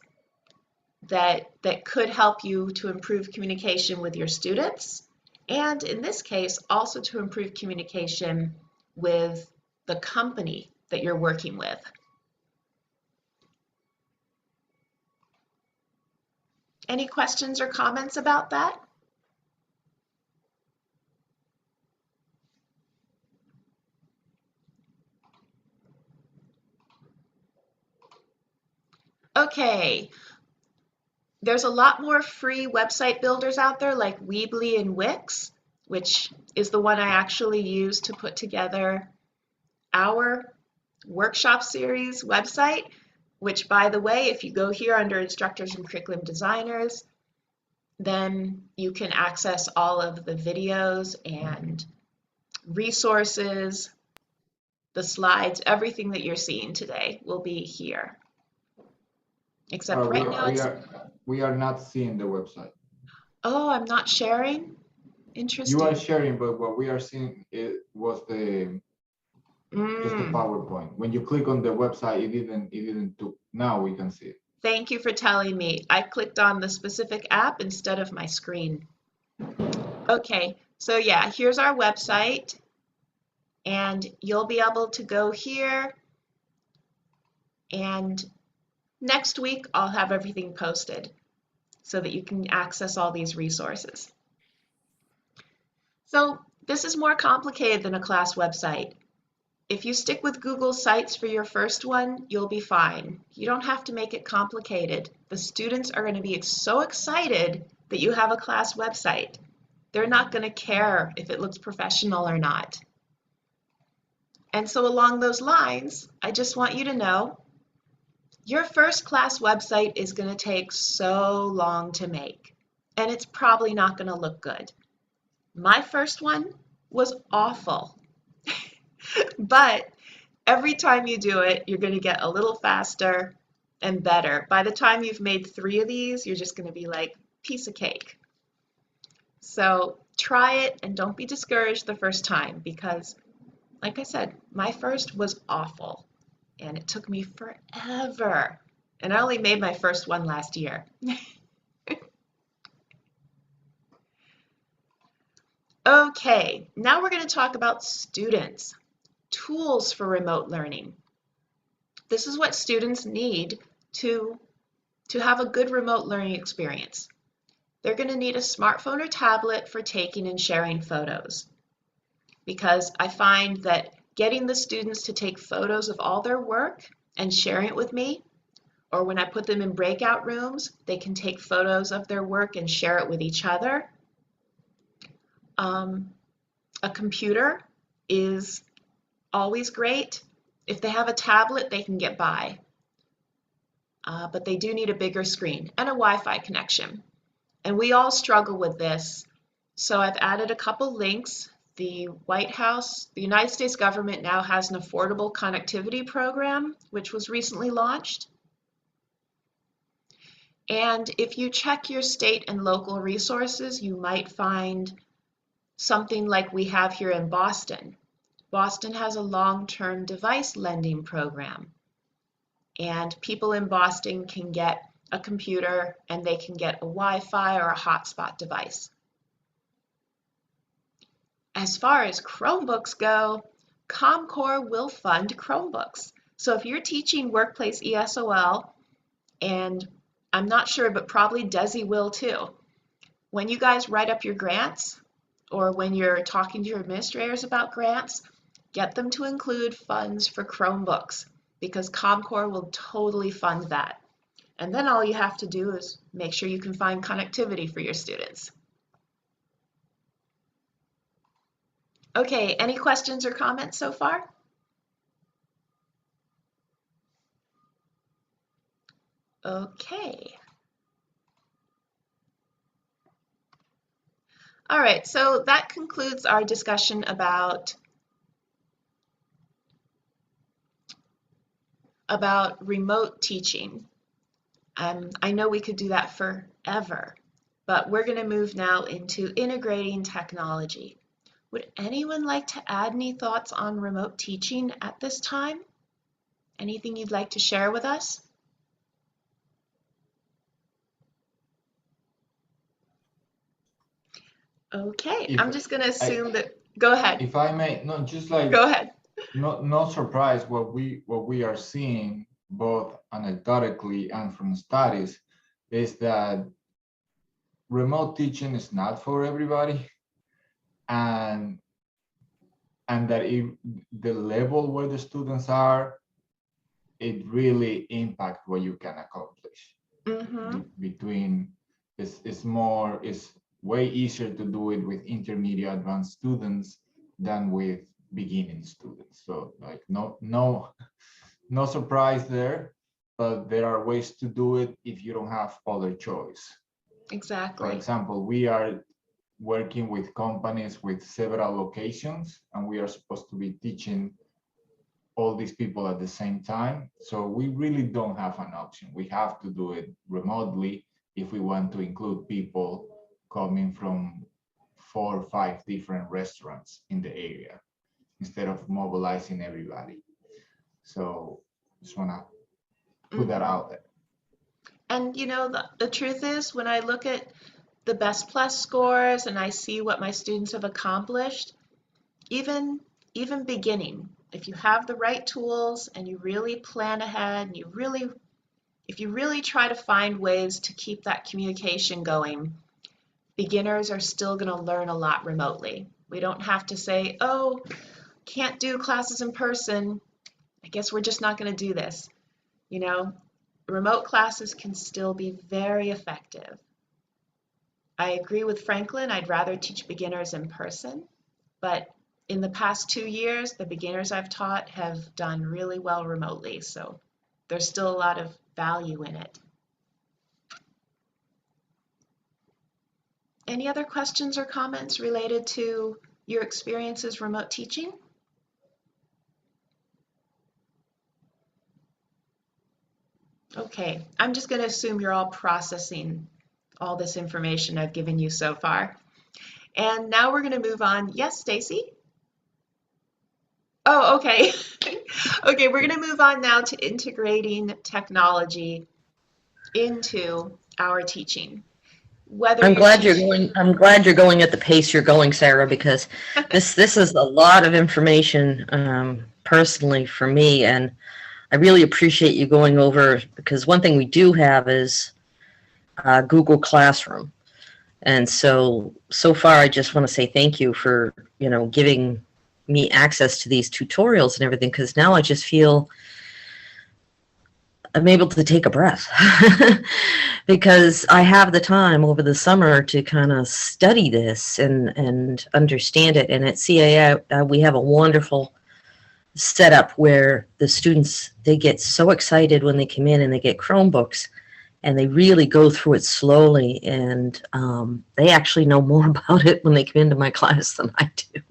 Speaker 1: that could help you to improve communication with your students, and in this case, also to improve communication with the company that you're working with. Any questions or comments about that? Okay, there's a lot more free website builders out there like Weebly and Wix, which is the one I actually use to put together our workshop series website, which, by the way, if you go here under instructors and curriculum designers, then you can access all of the videos and resources, the slides, everything that you're seeing today will be here. Except right now
Speaker 2: we are not seeing the website.
Speaker 1: Oh, I'm not sharing? Interesting.
Speaker 2: You are sharing, but what we are seeing was just the PowerPoint. When you click on the website, it didn't took. Now we can see it.
Speaker 1: Thank you for telling me. I clicked on the specific app instead of my screen. Okay, so yeah, here's our website, and you'll be able to go here, and next week I'll have everything posted so that you can access all these resources. So this is more complicated than a class website. If you stick with Google Sites for your first one, you'll be fine. You don't have to make it complicated. The students are going to be so excited that you have a class website. They're not going to care if it looks professional or not. And so along those lines, I just want you to know your first class website is going to take so long to make, and it's probably not going to look good. My first one was awful. But every time you do it, you're going to get a little faster and better. By the time you've made 3 of these, you're just going to be like, piece of cake. So try it and don't be discouraged the first time because, like I said, my first was awful and it took me forever. And I only made my first one last year. Okay, now we're going to talk about students, tools for remote learning. This is what students need to have a good remote learning experience. They're going to need a smartphone or tablet for taking and sharing photos, because I find that getting the students to take photos of all their work and sharing it with me, or when I put them in breakout rooms, they can take photos of their work and share it with each other. A computer is always great. If they have a tablet, they can get by. But they do need a bigger screen and a Wi-Fi connection. And we all struggle with this. So I've added a couple links. The White House, the United States government now has an affordable connectivity program, which was recently launched. And if you check your state and local resources, you might find something like we have here in Boston. Boston has a long-term device lending program. And people in Boston can get a computer and they can get a Wi-Fi or a hotspot device. As far as Chromebooks go, Common Core will fund Chromebooks. So if you're teaching workplace ESOL, and I'm not sure, but probably Desi will too, when you guys write up your grants, or when you're talking to your administrators about grants, get them to include funds for Chromebooks, because Common Core will totally fund that. And then all you have to do is make sure you can find connectivity for your students. Okay, any questions or comments so far? Okay. All right, so that concludes our discussion about remote teaching. I know we could do that forever, but we're going to move now into integrating technology. Would anyone like to add any thoughts on remote teaching at this time? Anything you'd like to share with us? Okay, I'm just going to assume that. Go ahead.
Speaker 2: If I may, no, just like
Speaker 1: Go ahead.
Speaker 2: no surprise what we are seeing both anecdotally and from studies is that remote teaching is not for everybody, and that the level where the students are, it really impacts what you can accomplish. Between it's way easier to do it with intermediate advanced students than with beginning students. So like no surprise there, but there are ways to do it if you don't have other choice.
Speaker 1: Exactly.
Speaker 2: For example, we are working with companies with several locations, and we are supposed to be teaching all these people at the same time. So we really don't have an option. We have to do it remotely if we want to include people coming from 4 or 5 different restaurants in the area instead of mobilizing everybody. So just want to put that out there.
Speaker 1: And you know, the truth is, when I look at the Best Plus scores and I see what my students have accomplished, even beginning, if you have the right tools and you really plan ahead and if you really try to find ways to keep that communication going, beginners are still going to learn a lot remotely. We don't have to say, oh, can't do classes in person, I guess we're just not going to do this. You know, remote classes can still be very effective. I agree with Franklin, I'd rather teach beginners in person, but in the past 2 years, the beginners I've taught have done really well remotely, so there's still a lot of value in it. Any other questions or comments related to your experiences remote teaching? Okay, I'm just going to assume you're all processing all this information I've given you so far. And now we're going to move on. Yes, Stacy? Oh, okay. Okay, we're going to move on now to integrating technology into our teaching. Whether
Speaker 8: I'm
Speaker 1: you're
Speaker 8: glad you're
Speaker 1: teaching,
Speaker 8: going, I'm glad you're going at the pace you're going, Sarah, because this is a lot of information, personally for me, and I really appreciate you going over, because one thing we do have is Google Classroom. And so far, I just want to say thank you for, giving me access to these tutorials and everything, because now I just feel I'm able to take a breath because I have the time over the summer to kind of study this and understand it. And at CAI, we have a wonderful setup where the students, they get so excited when they come in and they get Chromebooks, and they really go through it slowly, and they actually know more about it when they come into my class than I do.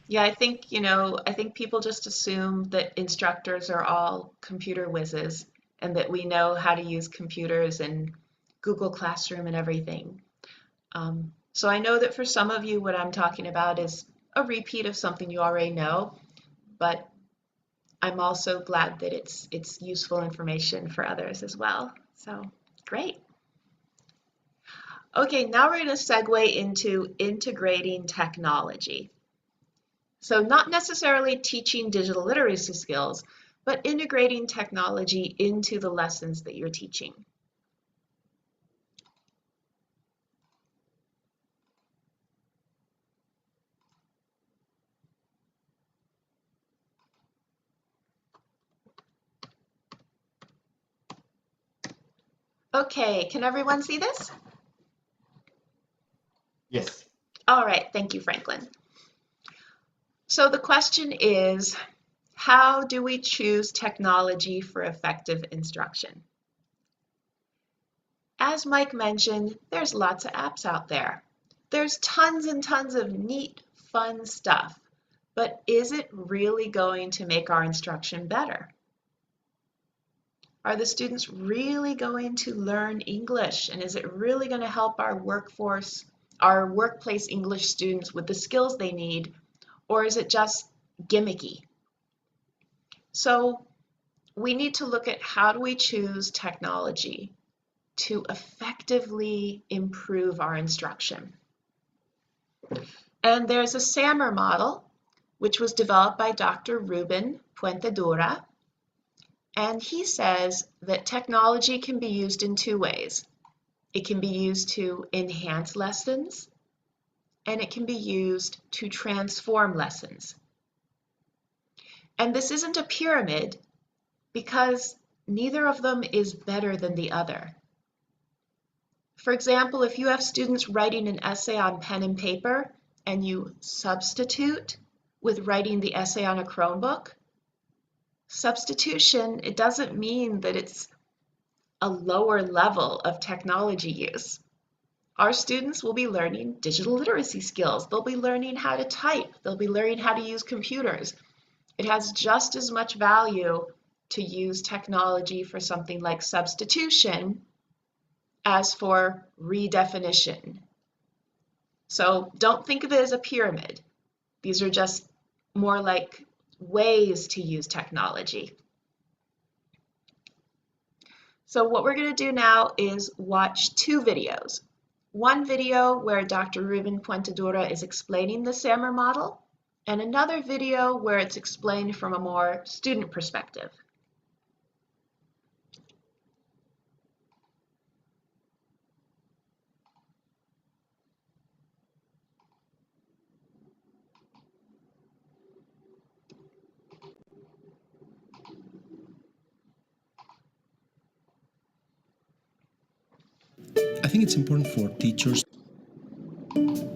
Speaker 1: yeah, I think people just assume that instructors are all computer whizzes and that we know how to use computers and Google Classroom and everything. So I know that for some of you, what I'm talking about is a repeat of something you already know, but I'm also glad that it's useful information for others as well. So great. Okay, now we're going to segue into integrating technology. So not necessarily teaching digital literacy skills, but integrating technology into the lessons that you're teaching. Okay, can everyone see this?
Speaker 2: Yes.
Speaker 1: All right, thank you, Franklin. So the question is, how do we choose technology for effective instruction? As Mike mentioned, there's lots of apps out there. There's tons and tons of neat, fun stuff, but is it really going to make our instruction better? Are the students really going to learn English? And is it really going to help our workforce, our workplace English students with the skills they need? Or is it just gimmicky? So we need to look at how do we choose technology to effectively improve our instruction. And there's a SAMR model, which was developed by Dr. Ruben Puentedura. And he says that technology can be used in two ways. It can be used to enhance lessons, and it can be used to transform lessons. And this isn't a pyramid because neither of them is better than the other. For example, if you have students writing an essay on pen and paper and you substitute with writing the essay on a Chromebook, substitution, it doesn't mean that it's a lower level of technology use. Our students will be learning digital literacy skills. They'll be learning how to type. They'll be learning how to use computers. It has just as much value to use technology for something like substitution as for redefinition. So don't think of it as a pyramid. These are just more like ways to use technology. So what we're going to do now is watch two videos. One video where Dr. Ruben Puentedura is explaining the SAMR model, and another video where it's explained from a more student perspective.
Speaker 9: I think it's important for teachers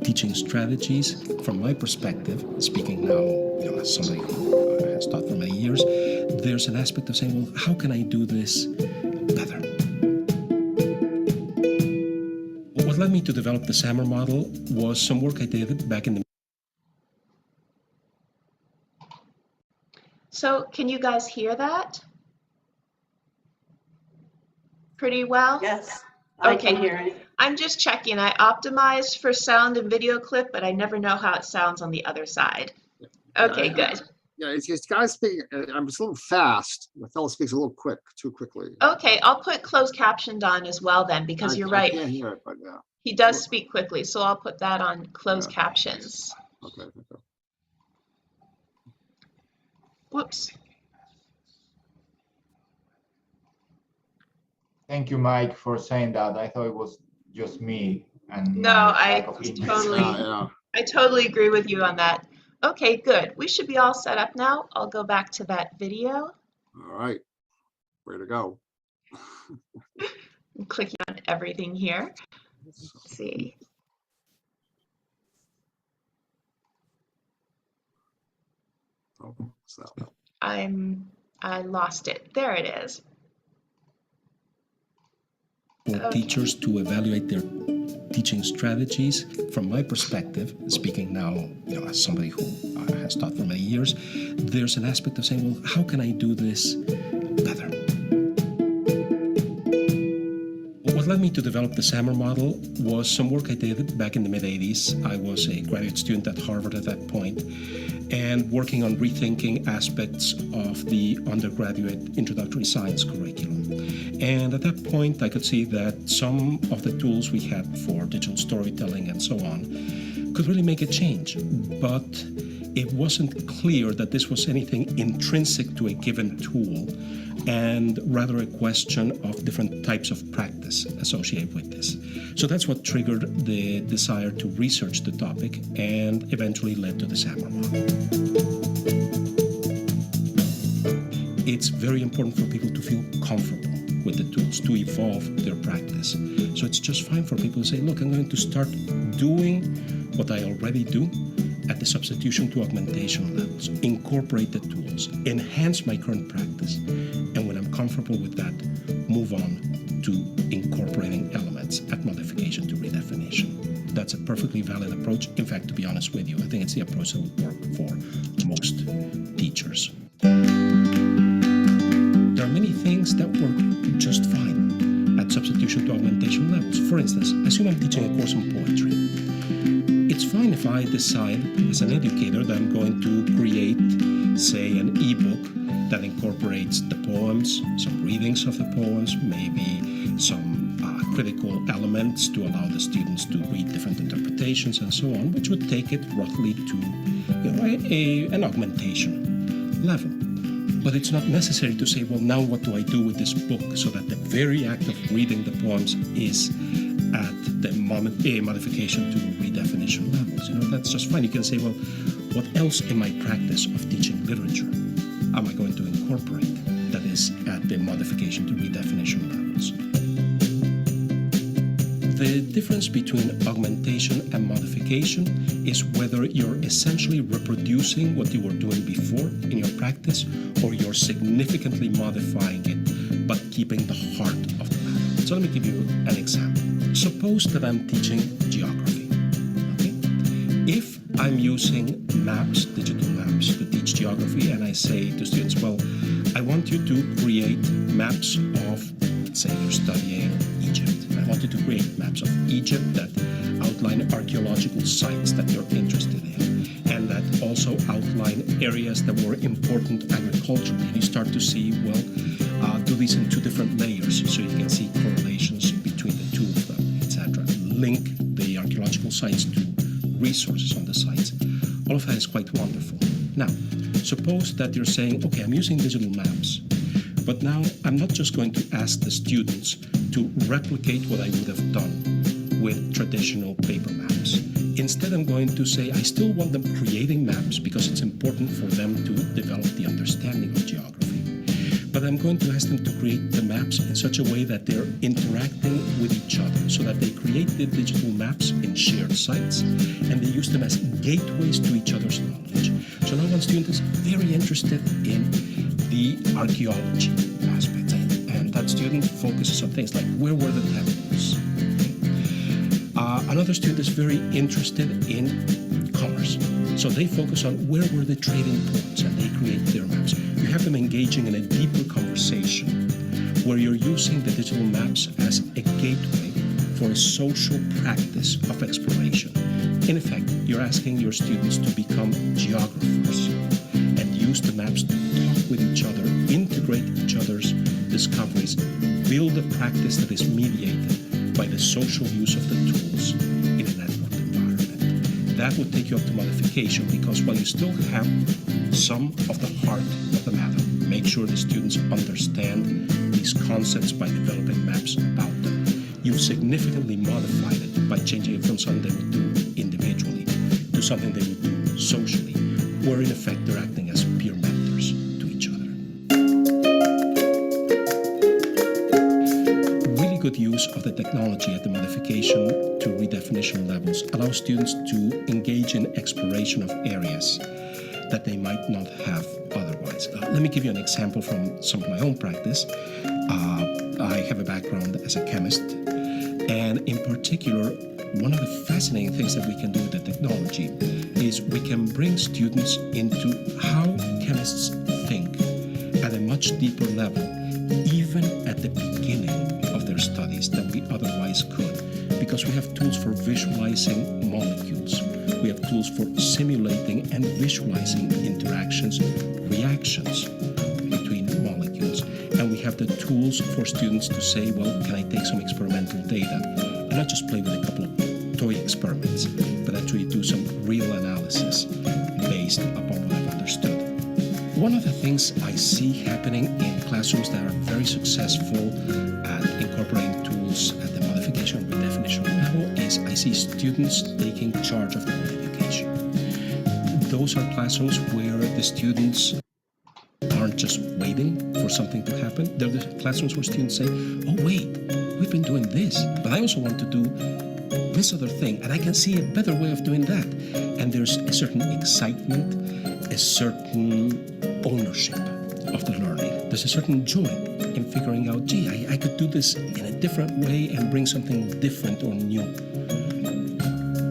Speaker 9: teaching strategies. From my perspective, speaking now, as somebody who has taught for many years, there's an aspect of saying, well, how can I do this better? What led me to develop the SAMR model was some work I did back in the.
Speaker 1: So can you guys hear that? pretty well?
Speaker 3: Yes, I can
Speaker 1: Okay.
Speaker 3: hear it.
Speaker 1: I'm just checking. I optimized for sound and video clip, but I never know how it sounds on the other side. Okay, good.
Speaker 5: Yeah, it's guys speaking, I'm just a little fast. The fellow speaks a little too quickly.
Speaker 1: Okay, I'll put closed captioned on as well then, because you're
Speaker 5: I
Speaker 1: right.
Speaker 5: can't hear it, but yeah.
Speaker 1: He does speak quickly, so I'll put that on closed
Speaker 5: Yeah.
Speaker 1: captions.
Speaker 5: Okay.
Speaker 1: Whoops.
Speaker 2: Thank you, Mike, for saying that. I thought it was just me and
Speaker 1: No,
Speaker 2: my
Speaker 1: I
Speaker 2: lack of English.
Speaker 1: totally,
Speaker 5: Yeah.
Speaker 1: I totally agree with you on that. Okay, good. We should be all set up now. I'll go back to that video.
Speaker 5: All right. Way to go.
Speaker 1: I'm clicking on everything here. Let's see.
Speaker 5: Oh, so.
Speaker 1: I lost it. There it is.
Speaker 9: For teachers to evaluate their teaching strategies. From my perspective, speaking now, as somebody who has taught for many years, there's an aspect of saying, well, how can I do this better? What led me to develop the SAMR model was some work I did back in the mid-'80s. I was a graduate student at Harvard at that point, and working on rethinking aspects of the undergraduate introductory science curriculum. And at that point, I could see that some of the tools we had for digital storytelling and so on could really make a change. But it wasn't clear that this was anything intrinsic to a given tool, and rather a question of different types of practice associated with this. So that's what triggered the desire to research the topic and eventually led to the SAMR model. It's very important for people to feel comfortable with the tools, to evolve their practice. So it's just fine for people to say, look, I'm going to start doing what I already do at the substitution to augmentation levels, incorporate the tools, enhance my current practice, and when I'm comfortable with that, move on to incorporating elements at modification to redefinition. That's a perfectly valid approach. In fact, to be honest with you, I think it's the approach that would work for most teachers. There are many things that work just fine at substitution to augmentation levels. For instance, assume I'm teaching a course on poetry. It's fine if I decide as an educator that I'm going to create, say, an ebook that incorporates the poems, some readings of the poems, maybe some critical elements to allow the students to read different interpretations and so on, which would take it roughly to an augmentation level. But it's not necessary to say, well, now what do I do with this book so that the very act of reading the poems is at the modification to redefinition levels. That's just fine. You can say, well, what else in my practice of teaching literature am I going to incorporate that is at the modification to redefinition levels? The difference between augmentation and modification is whether you're essentially reproducing what you were doing before in your practice, or you're significantly modifying it, but keeping the heart of the matter. So let me give you an example. Suppose that I'm teaching geography. Okay? If I'm using maps, digital maps, to teach geography, and I say to students, well, I want you to create maps of, let's say you're studying Egypt. I want you to create maps of Egypt that outline archaeological sites that you're interested in, and that also outline areas that were important agriculturally. And you start to see, well, do these in two different layers so you can see correlations between the two of them, etc. Link the archaeological sites to resources on the sites. All of that is quite wonderful. Now, suppose that you're saying, okay, I'm using digital maps, but now I'm not just going to ask the students to replicate what I would have done with traditional paper maps. Instead, I'm going to say I still want them creating maps because it's important for them to develop the understanding of geography. But I'm going to ask them to create the maps in such a way that they're interacting with each other, so that they create the digital maps in shared sites and they use them as gateways to each other's knowledge. So now one student is very interested in the archaeology aspect, and that student focuses on things like where were the temples. Another student is very interested in commerce. So they focus on where were the trading ports and they create their maps. You have them engaging in a deeper conversation where you're using the digital maps as a gateway for a social practice of exploration. In effect, you're asking your students to become geographers and use the maps to talk with each other, integrate each other's discoveries, build a practice that is mediated by the social use of the tools in a networked environment. That will take you up to modification, because while you still have some of the heart of the matter, make sure the students understand these concepts by developing maps about them. You've significantly modified it by changing it from something they would do individually to something they would do socially, where in effect they're acting as peer mentors to each other. Really good use of the technology at the modification to redefinition levels allows students to engage in exploration of areas that they might not have otherwise. Let me give you an example from some of my own practice. I have a background as a chemist, and in particular, one of the fascinating things that we can do with the technology is we can bring students into how chemists think at a much deeper level, even at the beginning of their studies, than we otherwise could, because we have tools for visualizing molecules. We have tools for simulating and visualizing interactions, reactions between molecules. And we have the tools for students to say, well, can I take some experimental data and not just play with a couple of toy experiments, but actually do some real analysis based upon what I've understood. One of the things I see happening in classrooms that are very successful at incorporating tools at the modification and redefinition level is I see students taking charge of their own education. Those are classrooms where the students aren't just waiting for something to happen. They're the classrooms where students say, oh wait, we've been doing this, but I also want to do this other thing, and I can see a better way of doing that. And there's a certain excitement, a certain ownership of the learning. There's a certain joy in figuring out, gee, I could do this in a different way and bring something different or new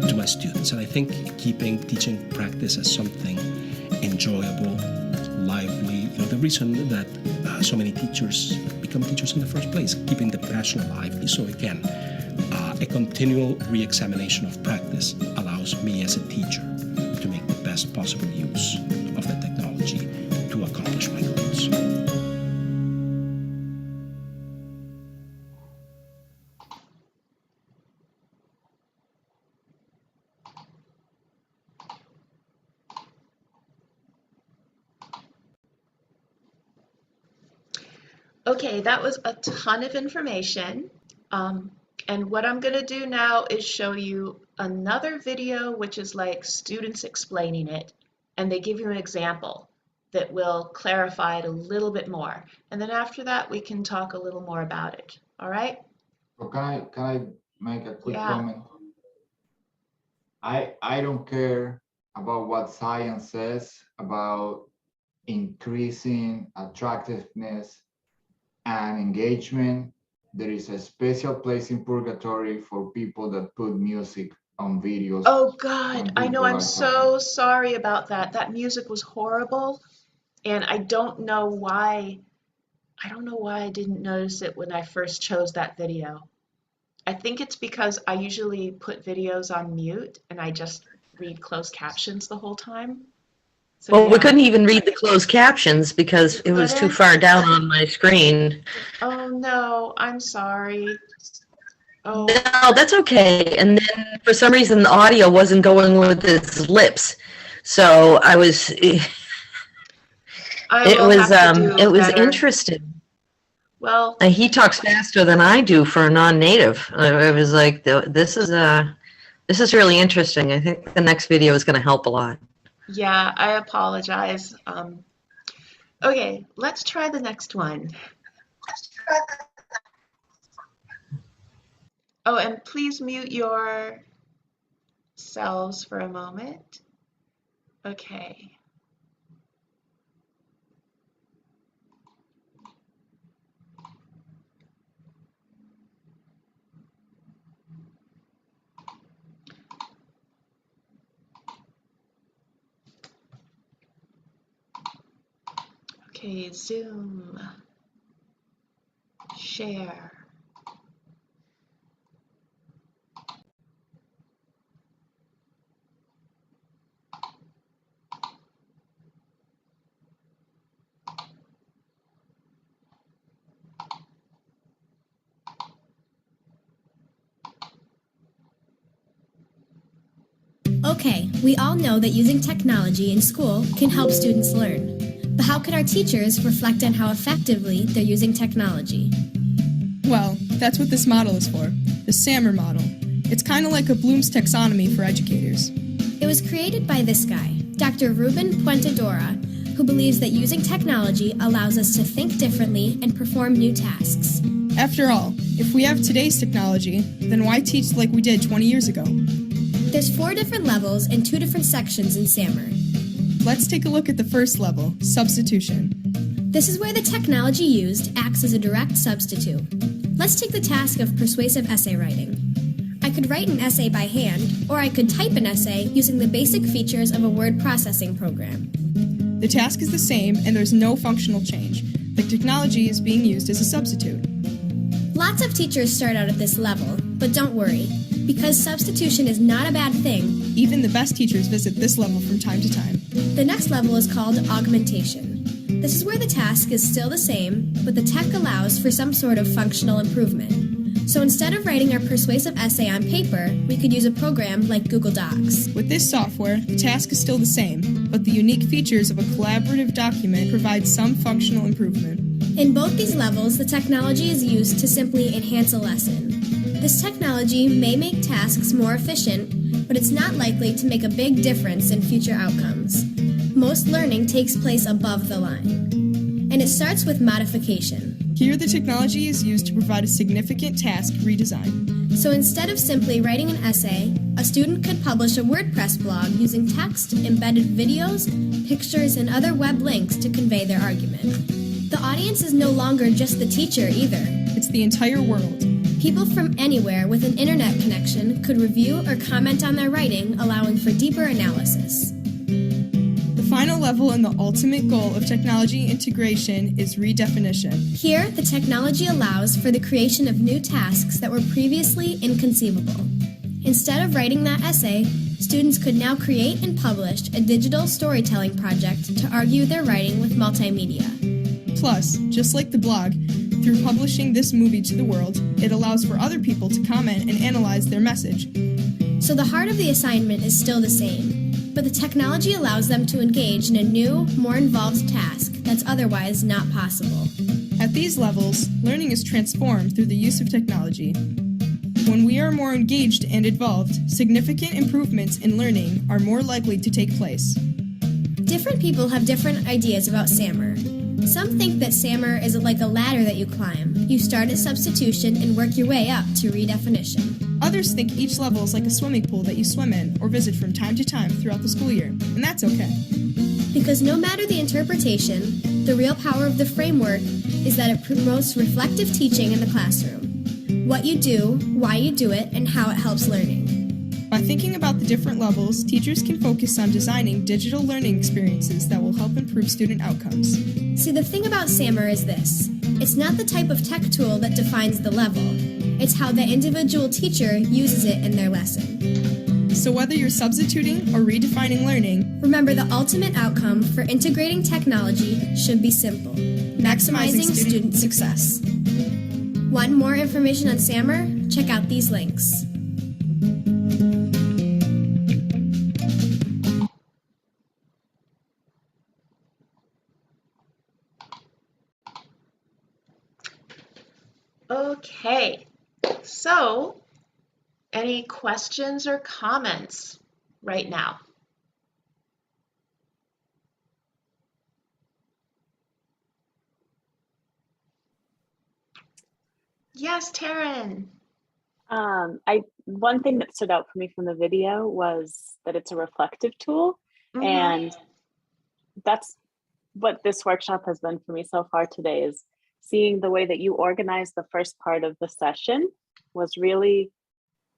Speaker 9: to my students. And I think keeping teaching practice as something enjoyable, lively, the reason that so many teachers become teachers in the first place, keeping the passion alive. So again, a continual re-examination of practice allows me as a teacher to make the best possible use of the technology to accomplish my goals.
Speaker 1: Okay, that was a ton of information. And what I'm going to do now is show you another video, which is like students explaining it, and they give you an example that will clarify it a little bit more. And then after that, we can talk a little more about it. All right?
Speaker 2: So can I make a quick
Speaker 1: Yeah.
Speaker 2: comment? I don't care about what science says about increasing attractiveness and engagement. There is a special place in purgatory for people that put music on videos.
Speaker 1: Oh God, I know,
Speaker 2: people
Speaker 1: I'm
Speaker 2: are
Speaker 1: so
Speaker 2: talking.
Speaker 1: sorry about that. That music was horrible, and I don't know why. I don't know why I didn't notice it when I first chose that video. I think it's because I usually put videos on mute and I just read closed captions the whole time. So
Speaker 8: Well, we
Speaker 1: yeah.
Speaker 8: couldn't even read the closed captions because it was too
Speaker 1: Couldn't?
Speaker 8: far down on my screen.
Speaker 1: Oh no, I'm sorry. Oh,
Speaker 8: No, that's okay. And then for some reason, the audio wasn't going with his lips. So I was,
Speaker 1: I will have to do
Speaker 8: it was
Speaker 1: better.
Speaker 8: interesting.
Speaker 1: Well,
Speaker 8: And he talks faster than I do for a non-native. I was like, this is really interesting. I think the next video is going to help a lot.
Speaker 1: yeah, I apologize. Okay, let's try the next one. Oh, and please mute yourselves for a moment. Okay. Okay, Zoom. share.
Speaker 10: Okay, we all know that using technology in school can help students learn. But how can our teachers reflect on how effectively they're using technology?
Speaker 11: Well, that's what this model is for, the SAMR model. It's kind of like a Bloom's taxonomy for educators.
Speaker 10: It was created by this guy, Dr. Ruben Puentedora, who believes that using technology allows us to think differently and perform new tasks.
Speaker 11: After all, if we have today's technology, then why teach like we did 20 years ago?
Speaker 10: There's 4 different levels and 2 different sections in SAMR.
Speaker 11: Let's take a look at the first level, substitution.
Speaker 10: This is where the technology used acts as a direct substitute. Let's take the task of persuasive essay writing. I could write an essay by hand, or I could type an essay using the basic features of a word processing program.
Speaker 11: The task is the same and there's no functional change. The technology is being used as a substitute.
Speaker 10: Lots of teachers start out at this level, but don't worry, because substitution is not a bad thing.
Speaker 11: Even the best teachers visit this level from time to time.
Speaker 10: The next level is called augmentation. This is where the task is still the same, but the tech allows for some sort of functional improvement. So instead of writing our persuasive essay on paper, we could use a program like Google Docs.
Speaker 11: With this software, the task is still the same, but the unique features of a collaborative document provide some functional improvement.
Speaker 10: In both these levels, the technology is used to simply enhance a lesson. This technology may make tasks more efficient, but it's not likely to make a big difference in future outcomes. Most learning takes place above the line, and it starts with modification.
Speaker 11: Here, the technology is used to provide a significant task redesign.
Speaker 10: So instead of simply writing an essay, a student could publish a WordPress blog using text, embedded videos, pictures, and other web links to convey their argument. The audience is no longer just the teacher either.
Speaker 11: It's the entire world.
Speaker 10: People from anywhere with an internet connection could review or comment on their writing, allowing for deeper analysis.
Speaker 11: The final level and the ultimate goal of technology integration is redefinition.
Speaker 10: Here, the technology allows for the creation of new tasks that were previously inconceivable. Instead of writing that essay, students could now create and publish a digital storytelling project to argue their writing with multimedia.
Speaker 11: Plus, just like the blog, through publishing this movie to the world, it allows for other people to comment and analyze their message.
Speaker 10: So the heart of the assignment is still the same, but the technology allows them to engage in a new, more involved task that's otherwise not possible.
Speaker 11: At these levels, learning is transformed through the use of technology. When we are more engaged and involved, significant improvements in learning are more likely to take place.
Speaker 10: Different people have different ideas about SAMR. Some think that SAMR is like a ladder that you climb. You start at substitution and work your way up to redefinition.
Speaker 11: Others think each level is like a swimming pool that you swim in or visit from time to time throughout the school year, and that's okay.
Speaker 10: Because no matter the interpretation, the real power of the framework is that it promotes reflective teaching in the classroom. What you do, why you do it, and how it helps learning.
Speaker 11: By thinking about the different levels, teachers can focus on designing digital learning experiences that will help improve student outcomes.
Speaker 10: See, the thing about SAMR is this. It's not the type of tech tool that defines the level. It's how the individual teacher uses it in their lesson.
Speaker 11: So whether you're substituting or redefining learning,
Speaker 10: remember the ultimate outcome for integrating technology should be simple. Maximizing student success. Want more information on SAMR? Check out these links.
Speaker 1: Okay, so any questions or comments right now? Yes, Taryn.
Speaker 4: One thing that stood out for me from the video was that it's a reflective tool, and that's what this workshop has been for me so far today, is seeing the way that you organized the first part of the session was really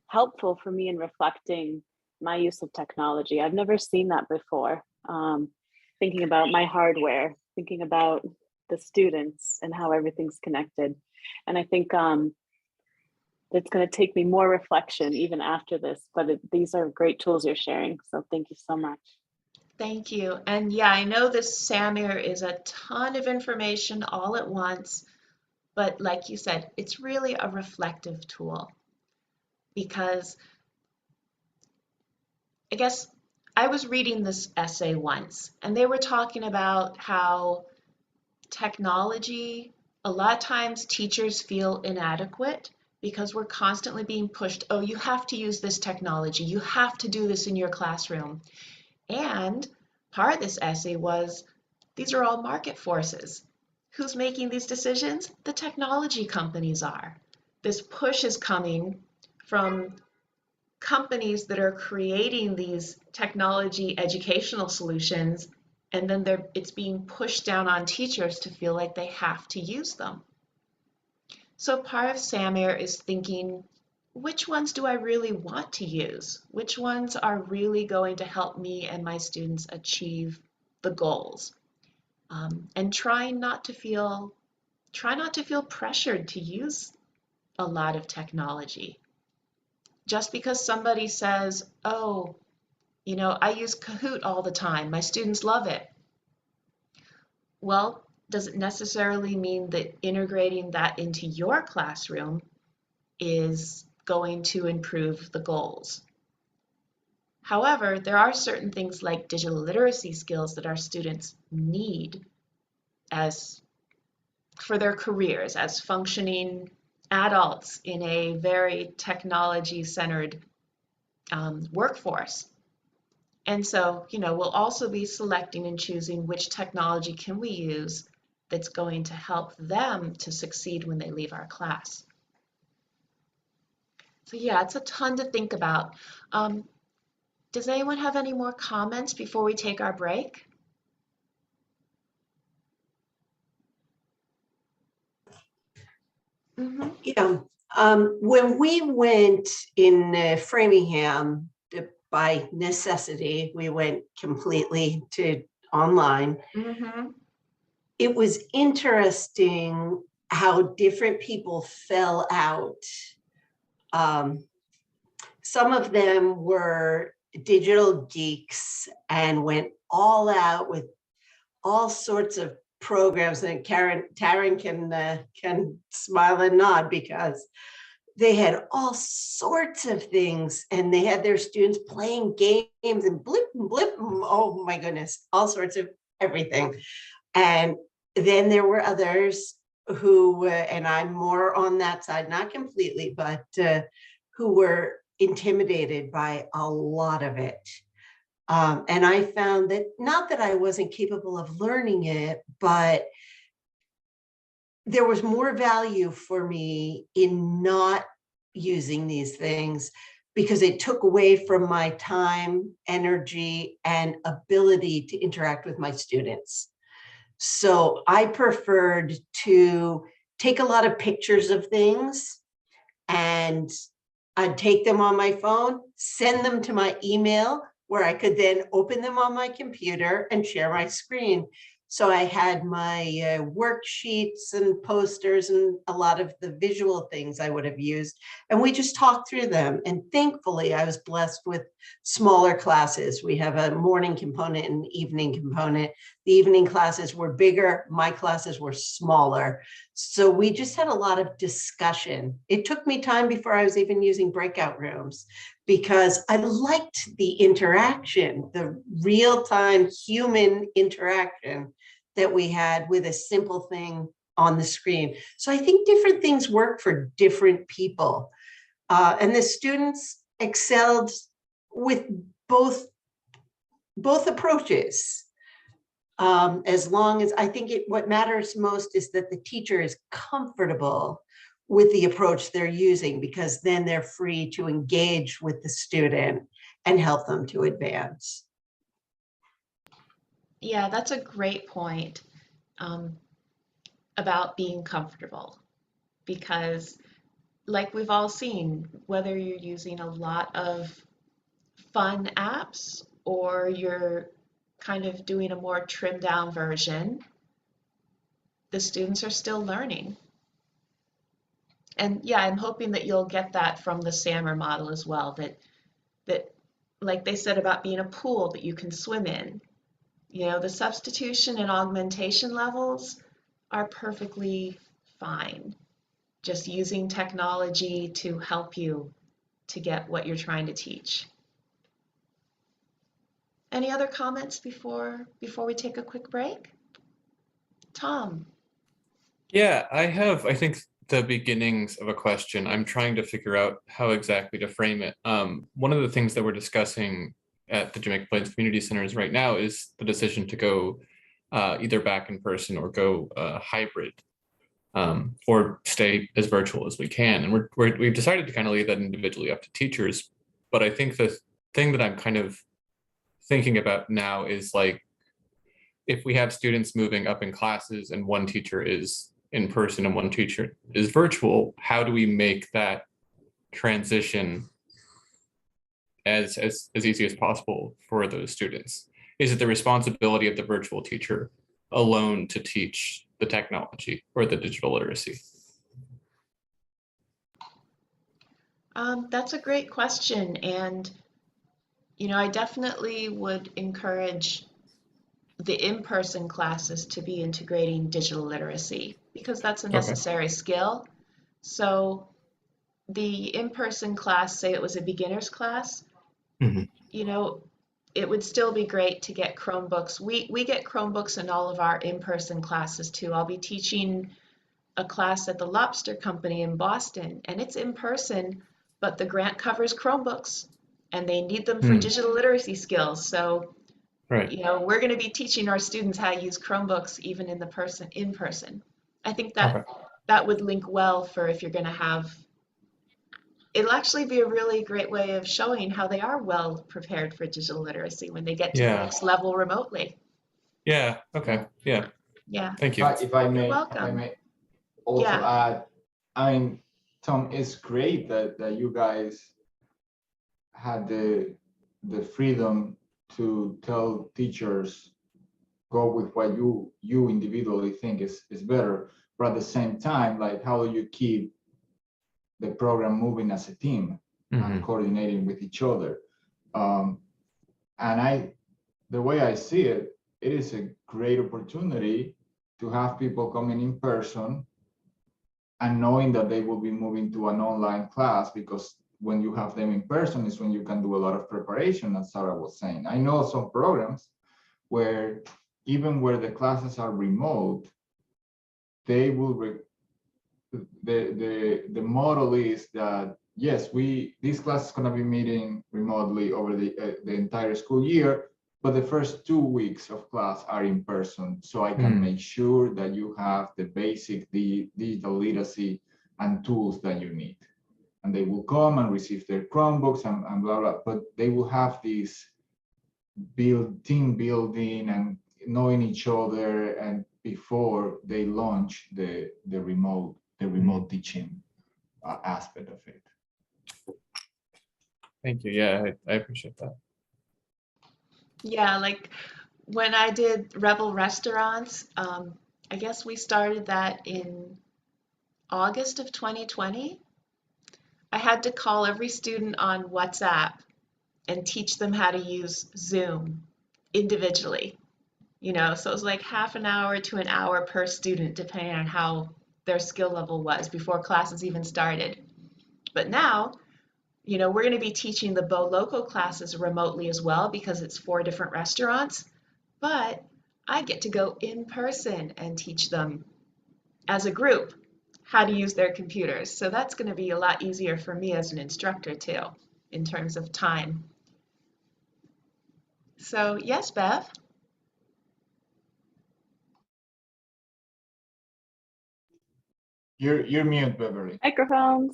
Speaker 4: helpful for me in reflecting my use of technology. I've never seen that before. Thinking about my hardware, thinking about the students and how everything's connected. And I think it's going to take me more reflection even after this, but these are great tools you're sharing. So thank you so much.
Speaker 1: Thank you. And yeah, I know this Samir is a ton of information all at once, but like you said, it's really a reflective tool because I guess I was reading this essay once and they were talking about how technology, a lot of times teachers feel inadequate because we're constantly being pushed, oh, you have to use this technology, you have to do this in your classroom. And part of this essay was, these are all market forces. Who's making these decisions? The technology companies are. This push is coming from companies that are creating these technology educational solutions, and then it's being pushed down on teachers to feel like they have to use them. So part of Samir is thinking, which ones do I really want to use? Which ones are really going to help me and my students achieve the goals? And try not to feel pressured to use a lot of technology. Just because somebody says, oh, I use Kahoot all the time, my students love it. Well, does it necessarily mean that integrating that into your classroom is going to improve the goals? However, there are certain things like digital literacy skills that our students need for their careers as functioning adults in a very technology-centered workforce. And so, we'll also be selecting and choosing which technology can we use that's going to help them to succeed when they leave our class. So yeah, it's a ton to think about. Does anyone have any more comments before we take our break? Mm-hmm.
Speaker 3: Yeah. When we went in Framingham, by necessity, we went completely to online.
Speaker 1: Mm-hmm.
Speaker 3: It was interesting how different people fell out. Some of them were digital geeks and went all out with all sorts of programs, and Taryn can smile and nod because they had all sorts of things, and they had their students playing games and blip and blip. Oh my goodness, all sorts of everything. And then there were others who, and I'm more on that side, not completely, but who were intimidated by a lot of it. And I found that, not that I wasn't capable of learning it, but there was more value for me in not using these things because it took away from my time, energy, and ability to interact with my students. So I preferred to take a lot of pictures of things, and I'd take them on my phone, send them to my email, where I could then open them on my computer and share my screen. So I had my worksheets and posters and a lot of the visual things I would have used. And we just talked through them. And thankfully, I was blessed with smaller classes. We have a morning component and evening component. The evening classes were bigger. My classes were smaller. So we just had a lot of discussion. It took me time before I was even using breakout rooms, because I liked the interaction, the real-time human interaction that we had with a simple thing on the screen. So I think different things work for different people. And the students excelled with both approaches. As long as, I think what matters most is that the teacher is comfortable with the approach they're using, because then they're free to engage with the student and help them to advance.
Speaker 1: Yeah, that's a great point about being comfortable, because like we've all seen, whether you're using a lot of fun apps or you're kind of doing a more trimmed down version, the students are still learning. And yeah, I'm hoping that you'll get that from the SAMR model as well, that like they said about being a pool that you can swim in. You know, the substitution and augmentation levels are perfectly fine. Just using technology to help you to get what you're trying to teach. Any other comments before we take a quick break? Tom.
Speaker 6: Yeah, I think the beginnings of a question. I'm trying to figure out how exactly to frame it. One of the things that we're discussing at the Jamaica Plains Community Centers right now is the decision to go either back in person or go hybrid, or stay as virtual as we can. And we've decided to kind of leave that individually up to teachers. But I think the thing that I'm kind of thinking about now is like, if we have students moving up in classes and one teacher is in person and one teacher is virtual, how do we make that transition as easy as possible for those students? Is it the responsibility of the virtual teacher alone to teach the technology or the digital literacy?
Speaker 1: That's a great question. And, you know, I definitely would encourage the in-person classes to be integrating digital literacy because that's a necessary skill. So the in-person class, say it was a beginner's class, you know, it would still be great to get Chromebooks. We get Chromebooks in all of our in-person classes too. I'll be teaching a class at the Lobster Company in Boston, and it's in person, but the grant covers Chromebooks, and they need them for digital literacy skills. So, you know, we're going to be teaching our students how to use Chromebooks even in person. I think that that would link well for if you're going to have. It'll actually be a really great way of showing how they are well prepared for digital literacy when they get to the next level remotely.
Speaker 6: Yeah. Okay. Yeah.
Speaker 1: Yeah.
Speaker 6: Thank you.
Speaker 2: If I may,
Speaker 1: You're welcome.
Speaker 2: Also add, I mean, Tom, it's great that you guys had the freedom to tell teachers go with what you individually think is better, but at the same time, like, how do you keep the program moving as a team and coordinating with each other? And the way I see it, it is a great opportunity to have people coming in person and knowing that they will be moving to an online class, because when you have them in person is when you can do a lot of preparation, as Sarah was saying. I know some programs where even where the classes are remote, they will the model is that yes, this class is going to be meeting remotely over the entire school year, but the first 2 weeks of class are in person, so I can make sure that you have the basic digital literacy and tools that you need. And they will come and receive their Chromebooks and blah, blah, but they will have this team building and knowing each other, and before they launch the remote teaching aspect of it.
Speaker 6: Thank you. Yeah, I appreciate that.
Speaker 1: Yeah, like when I did Rebel Restaurants, I guess we started that in August of 2020. I had to call every student on WhatsApp and teach them how to use Zoom individually. You know, so it was like half an hour to an hour per student, depending on how their skill level was before classes even started. But now, you know, we're going to be teaching the Bo Loco classes remotely as well because it's 4 different restaurants. But I get to go in person and teach them as a group how to use their computers. So that's going to be a lot easier for me as an instructor too, in terms of time. So yes, Bev?
Speaker 2: You're mute, Beverly.
Speaker 4: Microphones.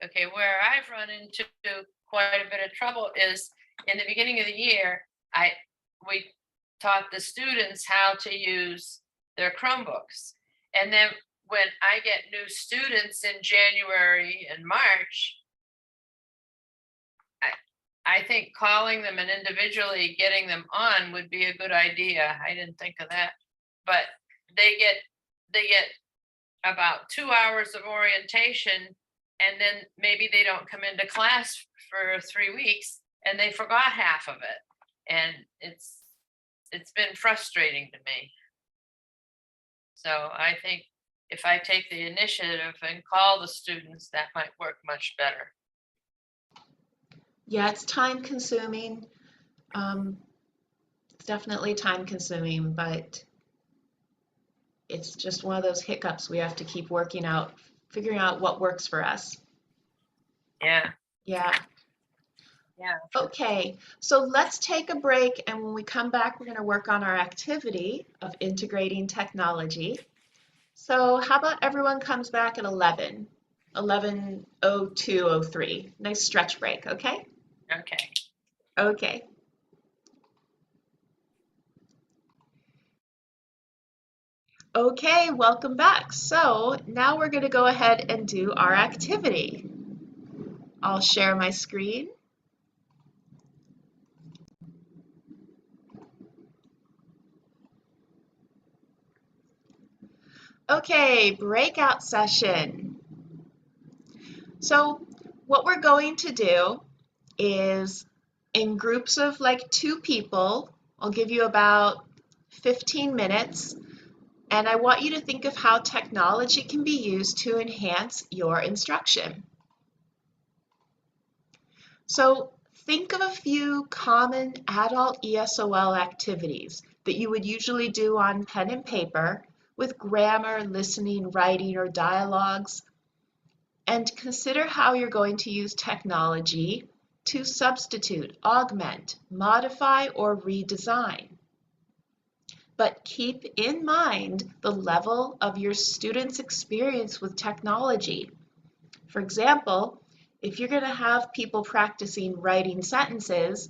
Speaker 7: Okay, where I've run into quite a bit of trouble is in the beginning of the year, we taught the students how to use their Chromebooks. And then when I get new students in January and March, I think calling them and individually getting them on would be a good idea. I didn't think of that. But they get they get about 2 hours of orientation, and then maybe they don't come into class for 3 weeks and they forgot half of it. And it's been frustrating to me. So I think if I take the initiative and call the students, that might work much better.
Speaker 1: Yeah, it's time consuming. It's definitely time consuming, but it's just one of those hiccups we have to keep working out, figuring out what works for us.
Speaker 7: Yeah.
Speaker 1: Yeah.
Speaker 7: Yeah.
Speaker 1: Okay, so let's take a break, and when we come back, we're going to work on our activity of integrating technology. So how about everyone comes back at 11:02:03. Nice stretch break, okay?
Speaker 7: Okay.
Speaker 1: Okay. Okay, welcome back. So now we're going to go ahead and do our activity. I'll share my screen. Okay, breakout session. So what we're going to do is in groups of like 2 people, I'll give you about 15 minutes, and I want you to think of how technology can be used to enhance your instruction. So think of a few common adult ESOL activities that you would usually do on pen and paper with grammar, listening, writing, or dialogues, and consider how you're going to use technology to substitute, augment, modify, or redesign. But keep in mind the level of your students' experience with technology. For example, if you're going to have people practicing writing sentences,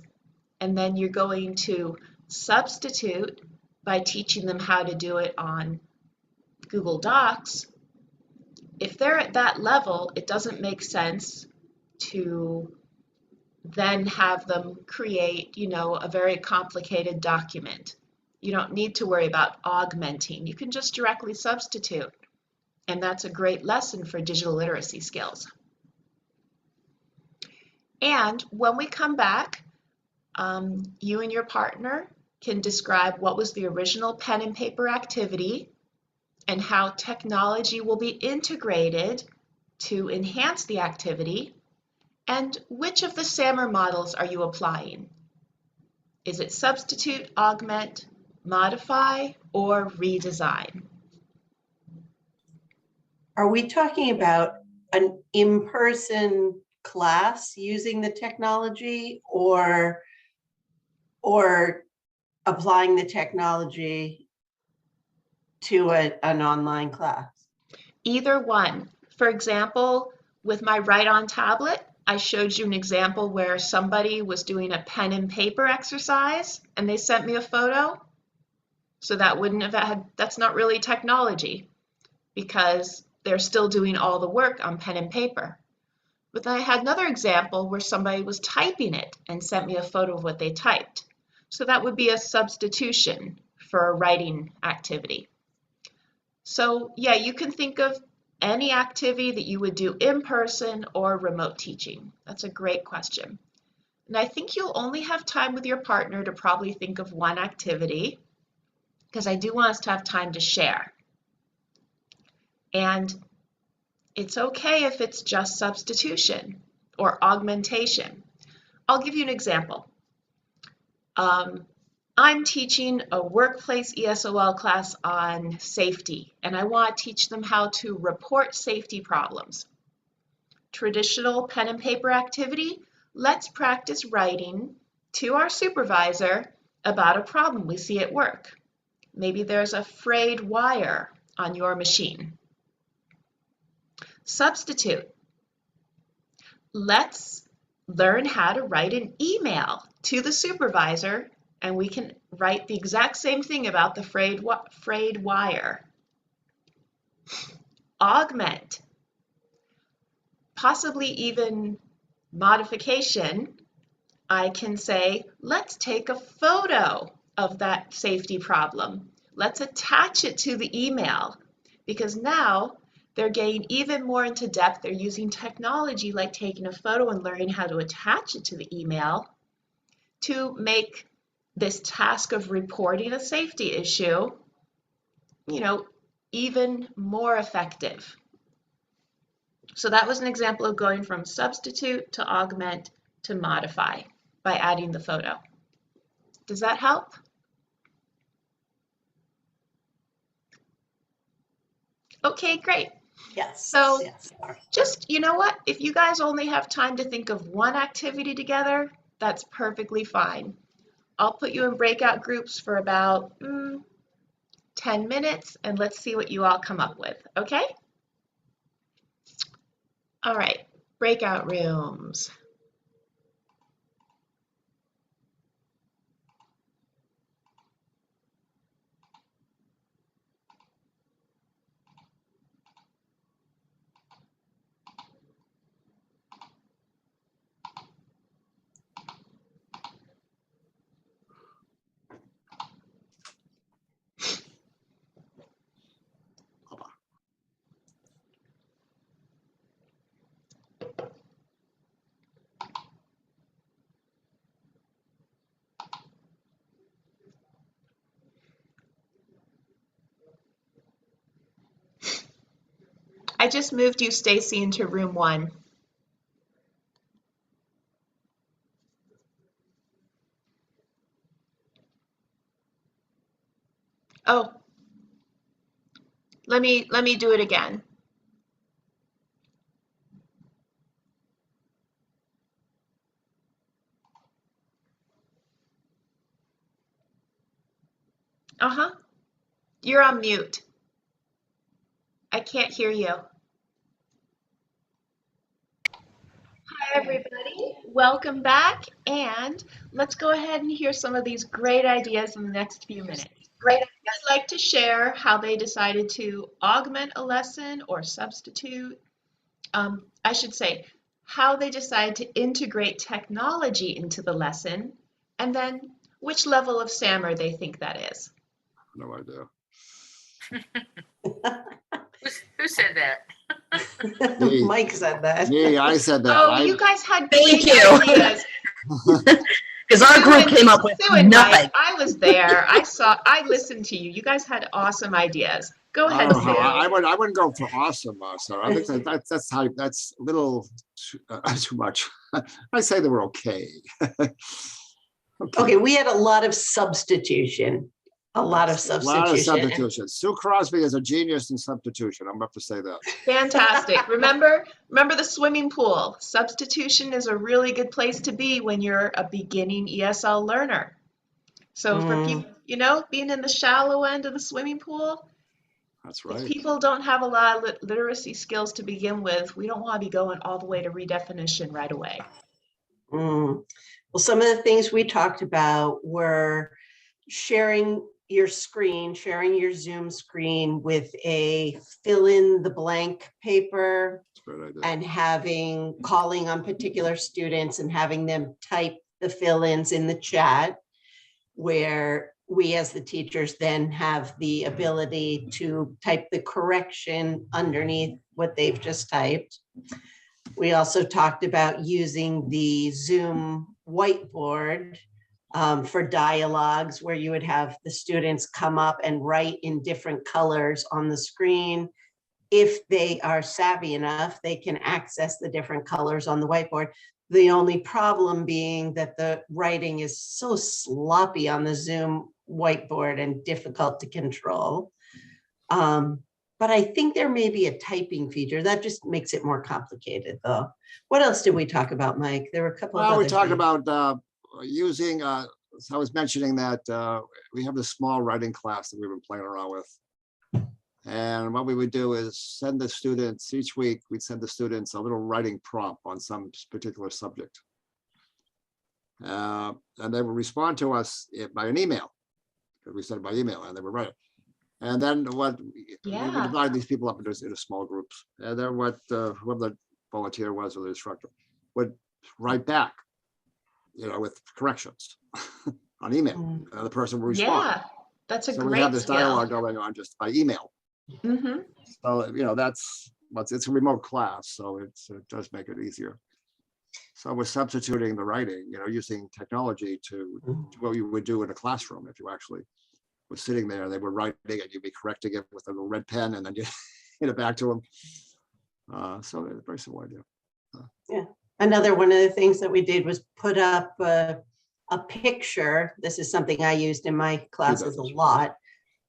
Speaker 1: and then you're going to substitute by teaching them how to do it on Google Docs, if they're at that level, it doesn't make sense to then have them create, a very complicated document. You don't need to worry about augmenting. You can just directly substitute. And that's a great lesson for digital literacy skills. And when we come back, you and your partner can describe what was the original pen and paper activity and how technology will be integrated to enhance the activity, and which of the SAMR models are you applying? Is it substitute, augment, modify, or redesign?
Speaker 3: Are we talking about an in-person class using the technology or applying the technology to an online class?
Speaker 1: Either one. For example, with my Write On tablet, I showed you an example where somebody was doing a pen and paper exercise and they sent me a photo. So that wouldn't have had, that's not really technology because they're still doing all the work on pen and paper. But I had another example where somebody was typing it and sent me a photo of what they typed. So that would be a substitution for a writing activity. So yeah, you can think of any activity that you would do in person or remote teaching. That's a great question. And I think you'll only have time with your partner to probably think of one activity because I do want us to have time to share. And it's okay if it's just substitution or augmentation. I'll give you an example. I'm teaching a workplace ESOL class on safety, and I want to teach them how to report safety problems. Traditional pen and paper activity, let's practice writing to our supervisor about a problem we see at work. Maybe there's a frayed wire on your machine. Substitute. Let's learn how to write an email to the supervisor, and we can write the exact same thing about the frayed wire. Augment. Possibly even modification. I can say, let's take a photo of that safety problem. Let's attach it to the email. because now they're getting even more into depth. They're using technology like taking a photo and learning how to attach it to the email to make this task of reporting a safety issue, even more effective. So that was an example of going from substitute to augment to modify by adding the photo. Does that help? Okay, great.
Speaker 3: Yes.
Speaker 1: So
Speaker 3: yes.
Speaker 1: just, you know what? If you guys only have time to think of one activity together, that's perfectly fine. I'll put you in breakout groups for about 10 minutes and let's see what you all come up with, okay? All right, breakout rooms. I just moved you, Stacy, into room 1. Oh, let me do it again. Uh-huh. You're on mute. I can't hear you. Hi, everybody. Welcome back, and let's go ahead and hear some of these great ideas in the next few minutes. I'd like to share how they decided to augment a lesson or substitute. I should say, how they decided to integrate technology into the lesson, and then which level of SAMR they think that is.
Speaker 5: No idea.
Speaker 7: Who said that?
Speaker 5: Me.
Speaker 3: Mike said that.
Speaker 5: Yeah, I said that.
Speaker 1: Oh, you guys had
Speaker 8: Thank
Speaker 1: great
Speaker 8: you.
Speaker 1: ideas.
Speaker 8: Because our group came up with
Speaker 1: Sue and
Speaker 8: nothing.
Speaker 1: Mike, I was there. I listened to you. You guys had awesome ideas. Go ahead, Sue.
Speaker 5: I wouldn't go for awesome, sir. I think that's a little too much. I say they were okay.
Speaker 3: Okay, we had a lot of substitution. A lot of substitution.
Speaker 5: Sue Crosby is a genius in substitution. I'm up to say that.
Speaker 1: Fantastic. Remember the swimming pool. Substitution is a really good place to be when you're a beginning ESL learner. So for people, being in the shallow end of the swimming pool,
Speaker 5: that's right.
Speaker 1: If people don't have a lot of literacy skills to begin with, we don't want to be going all the way to redefinition right away.
Speaker 3: Well, some of the things we talked about were sharing your screen, sharing your Zoom screen with a fill in the blank paper and calling on particular students and having them type the fill-ins in the chat, where we as the teachers then have the ability to type the correction underneath what they've just typed. We also talked about using the Zoom whiteboard for dialogues, where you would have the students come up and write in different colors on the screen. If they are savvy enough, they can access the different colors on the whiteboard. The only problem being that the writing is so sloppy on the Zoom whiteboard and difficult to control. But I think there may be a typing feature that just makes it more complicated, though. What else did we talk about, Mike? There were a couple of other
Speaker 5: we talked
Speaker 3: things.
Speaker 5: about using, I was mentioning that we have this small writing class that we've been playing around with. And what we would do is send the students, each week, we'd send the students a little writing prompt on some particular subject. And they would respond to us by an email, because we sent it by email, and they would write it. And then we would divide these people up into small groups. And then whoever the volunteer was or the instructor would write back, with corrections on email. And the person would respond.
Speaker 1: Yeah, that's a
Speaker 5: so
Speaker 1: great
Speaker 5: we have this
Speaker 1: skill.
Speaker 5: dialogue going on just by email.
Speaker 1: Mm-hmm.
Speaker 5: So, it's a remote class, so it does make it easier. So we're substituting the writing, using technology to do what you would do in a classroom if you actually were sitting there. They were writing and you'd be correcting it with a little red pen, and then you hit it back to them. So it's a very similar idea.
Speaker 3: Yeah. Another one of the things that we did was put up a picture. This is something I used in my classes a lot,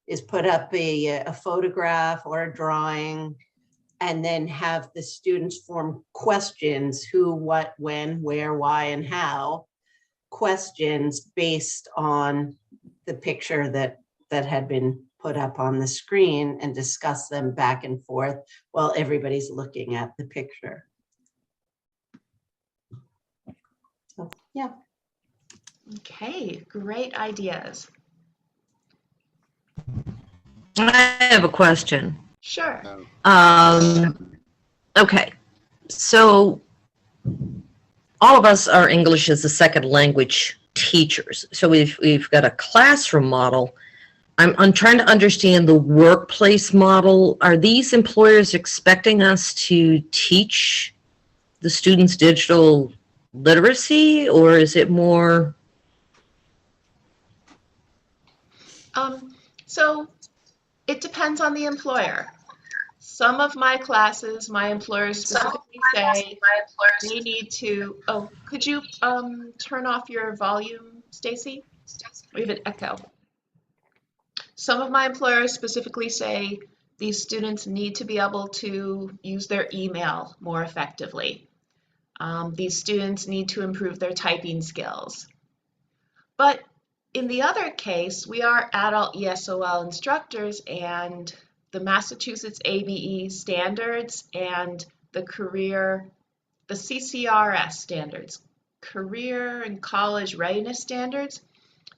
Speaker 3: is put up a photograph or a drawing, and then have the students form questions: who, what, when, where, why, and how. Questions based on the picture that had been put up on the screen, and discuss them back and forth while everybody's looking at the picture. So, yeah.
Speaker 1: Okay, great ideas.
Speaker 8: I have a question.
Speaker 1: Sure.
Speaker 8: Okay, so all of us are English as a second language teachers. So we've got a classroom model. I'm trying to understand the workplace model. Are these employers expecting us to teach the students digital literacy, or is it more?
Speaker 1: So it depends on the employer. Some of my classes, my employers specifically say they need to, oh, could you turn off your volume, Stacy? We have an echo. Some of my employers specifically say these students need to be able to use their email more effectively. These students need to improve their typing skills. But in the other case, we are adult ESOL instructors, and the Massachusetts ABE standards and the CCRS standards, career and college readiness standards,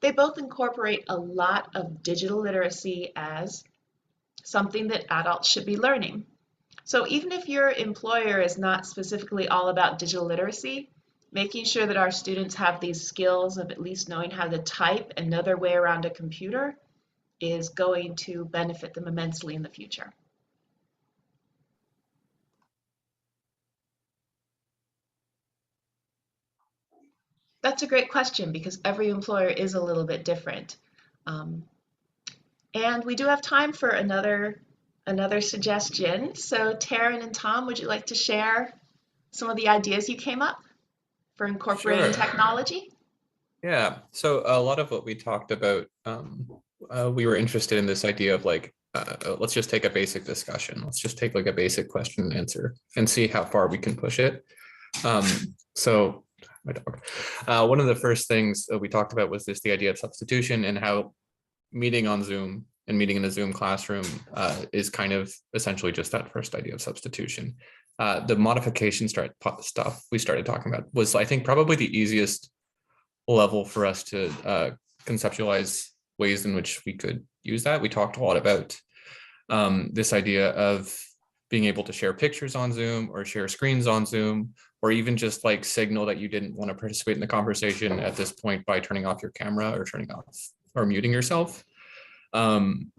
Speaker 1: they both incorporate a lot of digital literacy as something that adults should be learning. So even if your employer is not specifically all about digital literacy, making sure that our students have these skills of at least knowing how to type and know their way around a computer is going to benefit them immensely in the future. That's a great question, because every employer is a little bit different. And we do have time for another suggestion. So Taryn and Tom, would you like to share some of the ideas you came up for incorporating technology?
Speaker 6: Yeah, so a lot of what we talked about, we were interested in this idea of like, let's just take a basic discussion. Let's just take like a basic question and answer and see how far we can push it. So my dog. One of the first things that we talked about was the idea of substitution, and how meeting on Zoom and meeting in a Zoom classroom is kind of essentially just that first idea of substitution. The modification stuff we started talking about was, I think, probably the easiest level for us to conceptualize ways in which we could use that. We talked a lot about this idea of being able to share pictures on Zoom, or share screens on Zoom, or even just like signal that you didn't want to participate in the conversation at this point by turning off your camera or turning off or muting yourself. And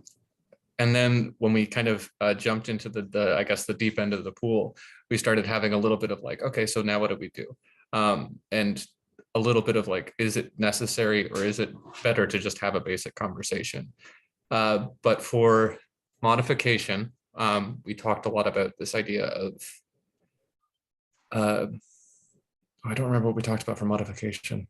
Speaker 6: then when we kind of jumped into the I guess the deep end of the pool, we started having a little bit of like, okay, so now what do we do? And a little bit of like, is it necessary, or is it better to just have a basic conversation? But for modification, we talked a lot about this idea of, I don't remember what we talked about for modification.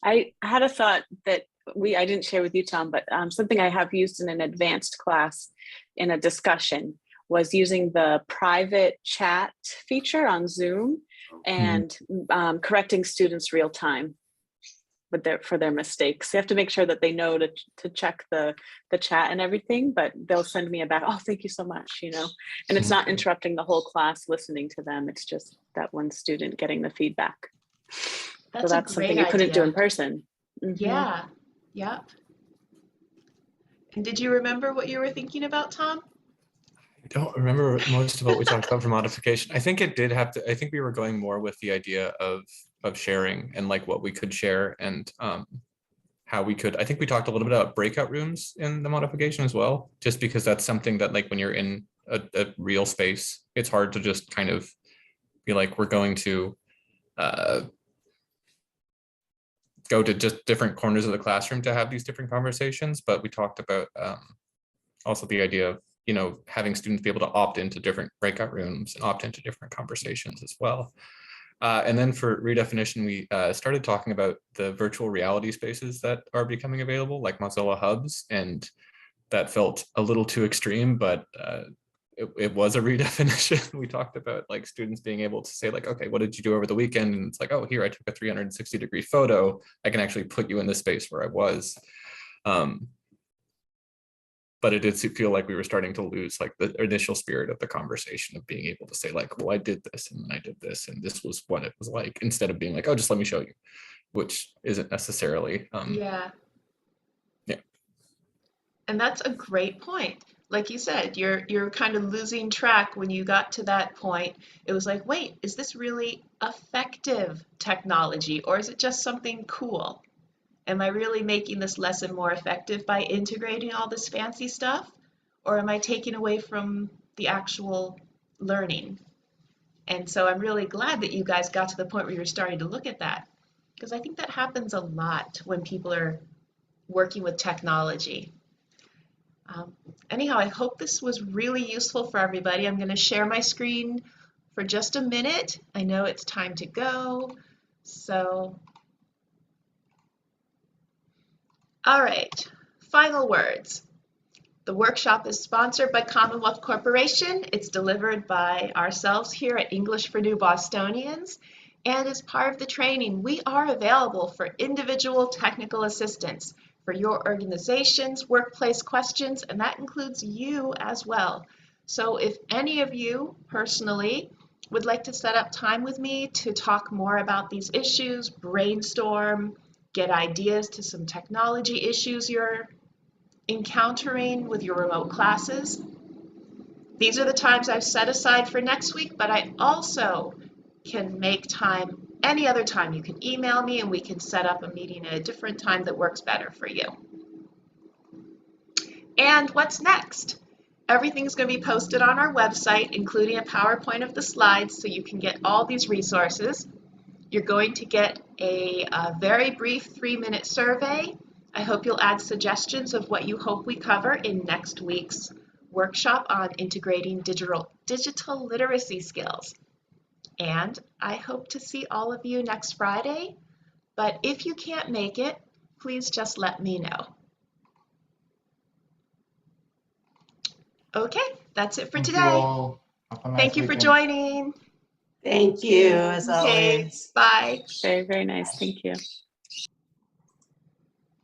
Speaker 4: I had a thought that I didn't share with you, Tom, but something I have used in an advanced class in a discussion was using the private chat feature on Zoom and correcting students real time for their mistakes. You have to make sure that they know to check the chat and everything, but they'll send me a back, oh, thank you so much, and it's not interrupting the whole class listening to them. It's just that one student getting the feedback.
Speaker 1: That's
Speaker 4: so that's something you couldn't do in person.
Speaker 1: Yeah, yep. And did you remember what you were thinking about, Tom?
Speaker 6: I don't remember most of what we talked about for modification. I think it did have to, I think we were going more with the idea of sharing and like what we could share, and how we could, I think we talked a little bit about breakout rooms in the modification as well, just because that's something that like when you're in a real space, it's hard to just kind of be like, we're going to go to just different corners of the classroom to have these different conversations. But we talked about also the idea of, you know, having students be able to opt into different breakout rooms and opt into different conversations as well. And then for redefinition, we started talking about the virtual reality spaces that are becoming available, like Mozilla Hubs, and that felt a little too extreme, but it was a redefinition. We talked about like students being able to say like, okay, what did you do over the weekend? And it's like, oh, here, I took a 360-degree photo. I can actually put you in the space where I was. But it did feel like we were starting to lose like the initial spirit of the conversation of being able to say like, well, I did this and I did this and this was what it was like, instead of being like, oh, just let me show you, which isn't necessarily.
Speaker 1: Yeah.
Speaker 6: Yeah.
Speaker 1: And that's a great point. Like you said, you're kind of losing track when you got to that point. It was like, wait, is this really effective technology or is it just something cool? Am I really making this lesson more effective by integrating all this fancy stuff? Or am I taking away from the actual learning? And so I'm really glad that you guys got to the point where you're starting to look at that, because I think that happens a lot when people are working with technology. Anyhow, I hope this was really useful for everybody. I'm going to share my screen for just a minute. I know it's time to go. So, all right, final words. The workshop is sponsored by Commonwealth Corporation. It's delivered by ourselves here at English for New Bostonians. And as part of the training, we are available for individual technical assistance for your organization's workplace questions, and that includes you as well. So if any of you personally would like to set up time with me to talk more about these issues, brainstorm, get ideas to some technology issues you're encountering with your remote classes, these are the times I've set aside for next week, but I also can make time any other time. You can email me and we can set up a meeting at a different time that works better for you. And what's next? Everything's going to be posted on our website, including a PowerPoint of the slides, so you can get all these resources. You're going to get a very brief 3-minute survey. I hope you'll add suggestions of what you hope we cover in next week's workshop on integrating digital literacy skills. And I hope to see all of you next Friday. But if you can't make it, please just let me know. Okay, that's it for
Speaker 2: Thank
Speaker 1: today.
Speaker 2: you all. Have a nice
Speaker 1: Thank you for
Speaker 2: weekend.
Speaker 1: joining.
Speaker 3: Thank you, as
Speaker 1: Okay,
Speaker 3: always.
Speaker 1: bye.
Speaker 4: Very, very nice. Thank you.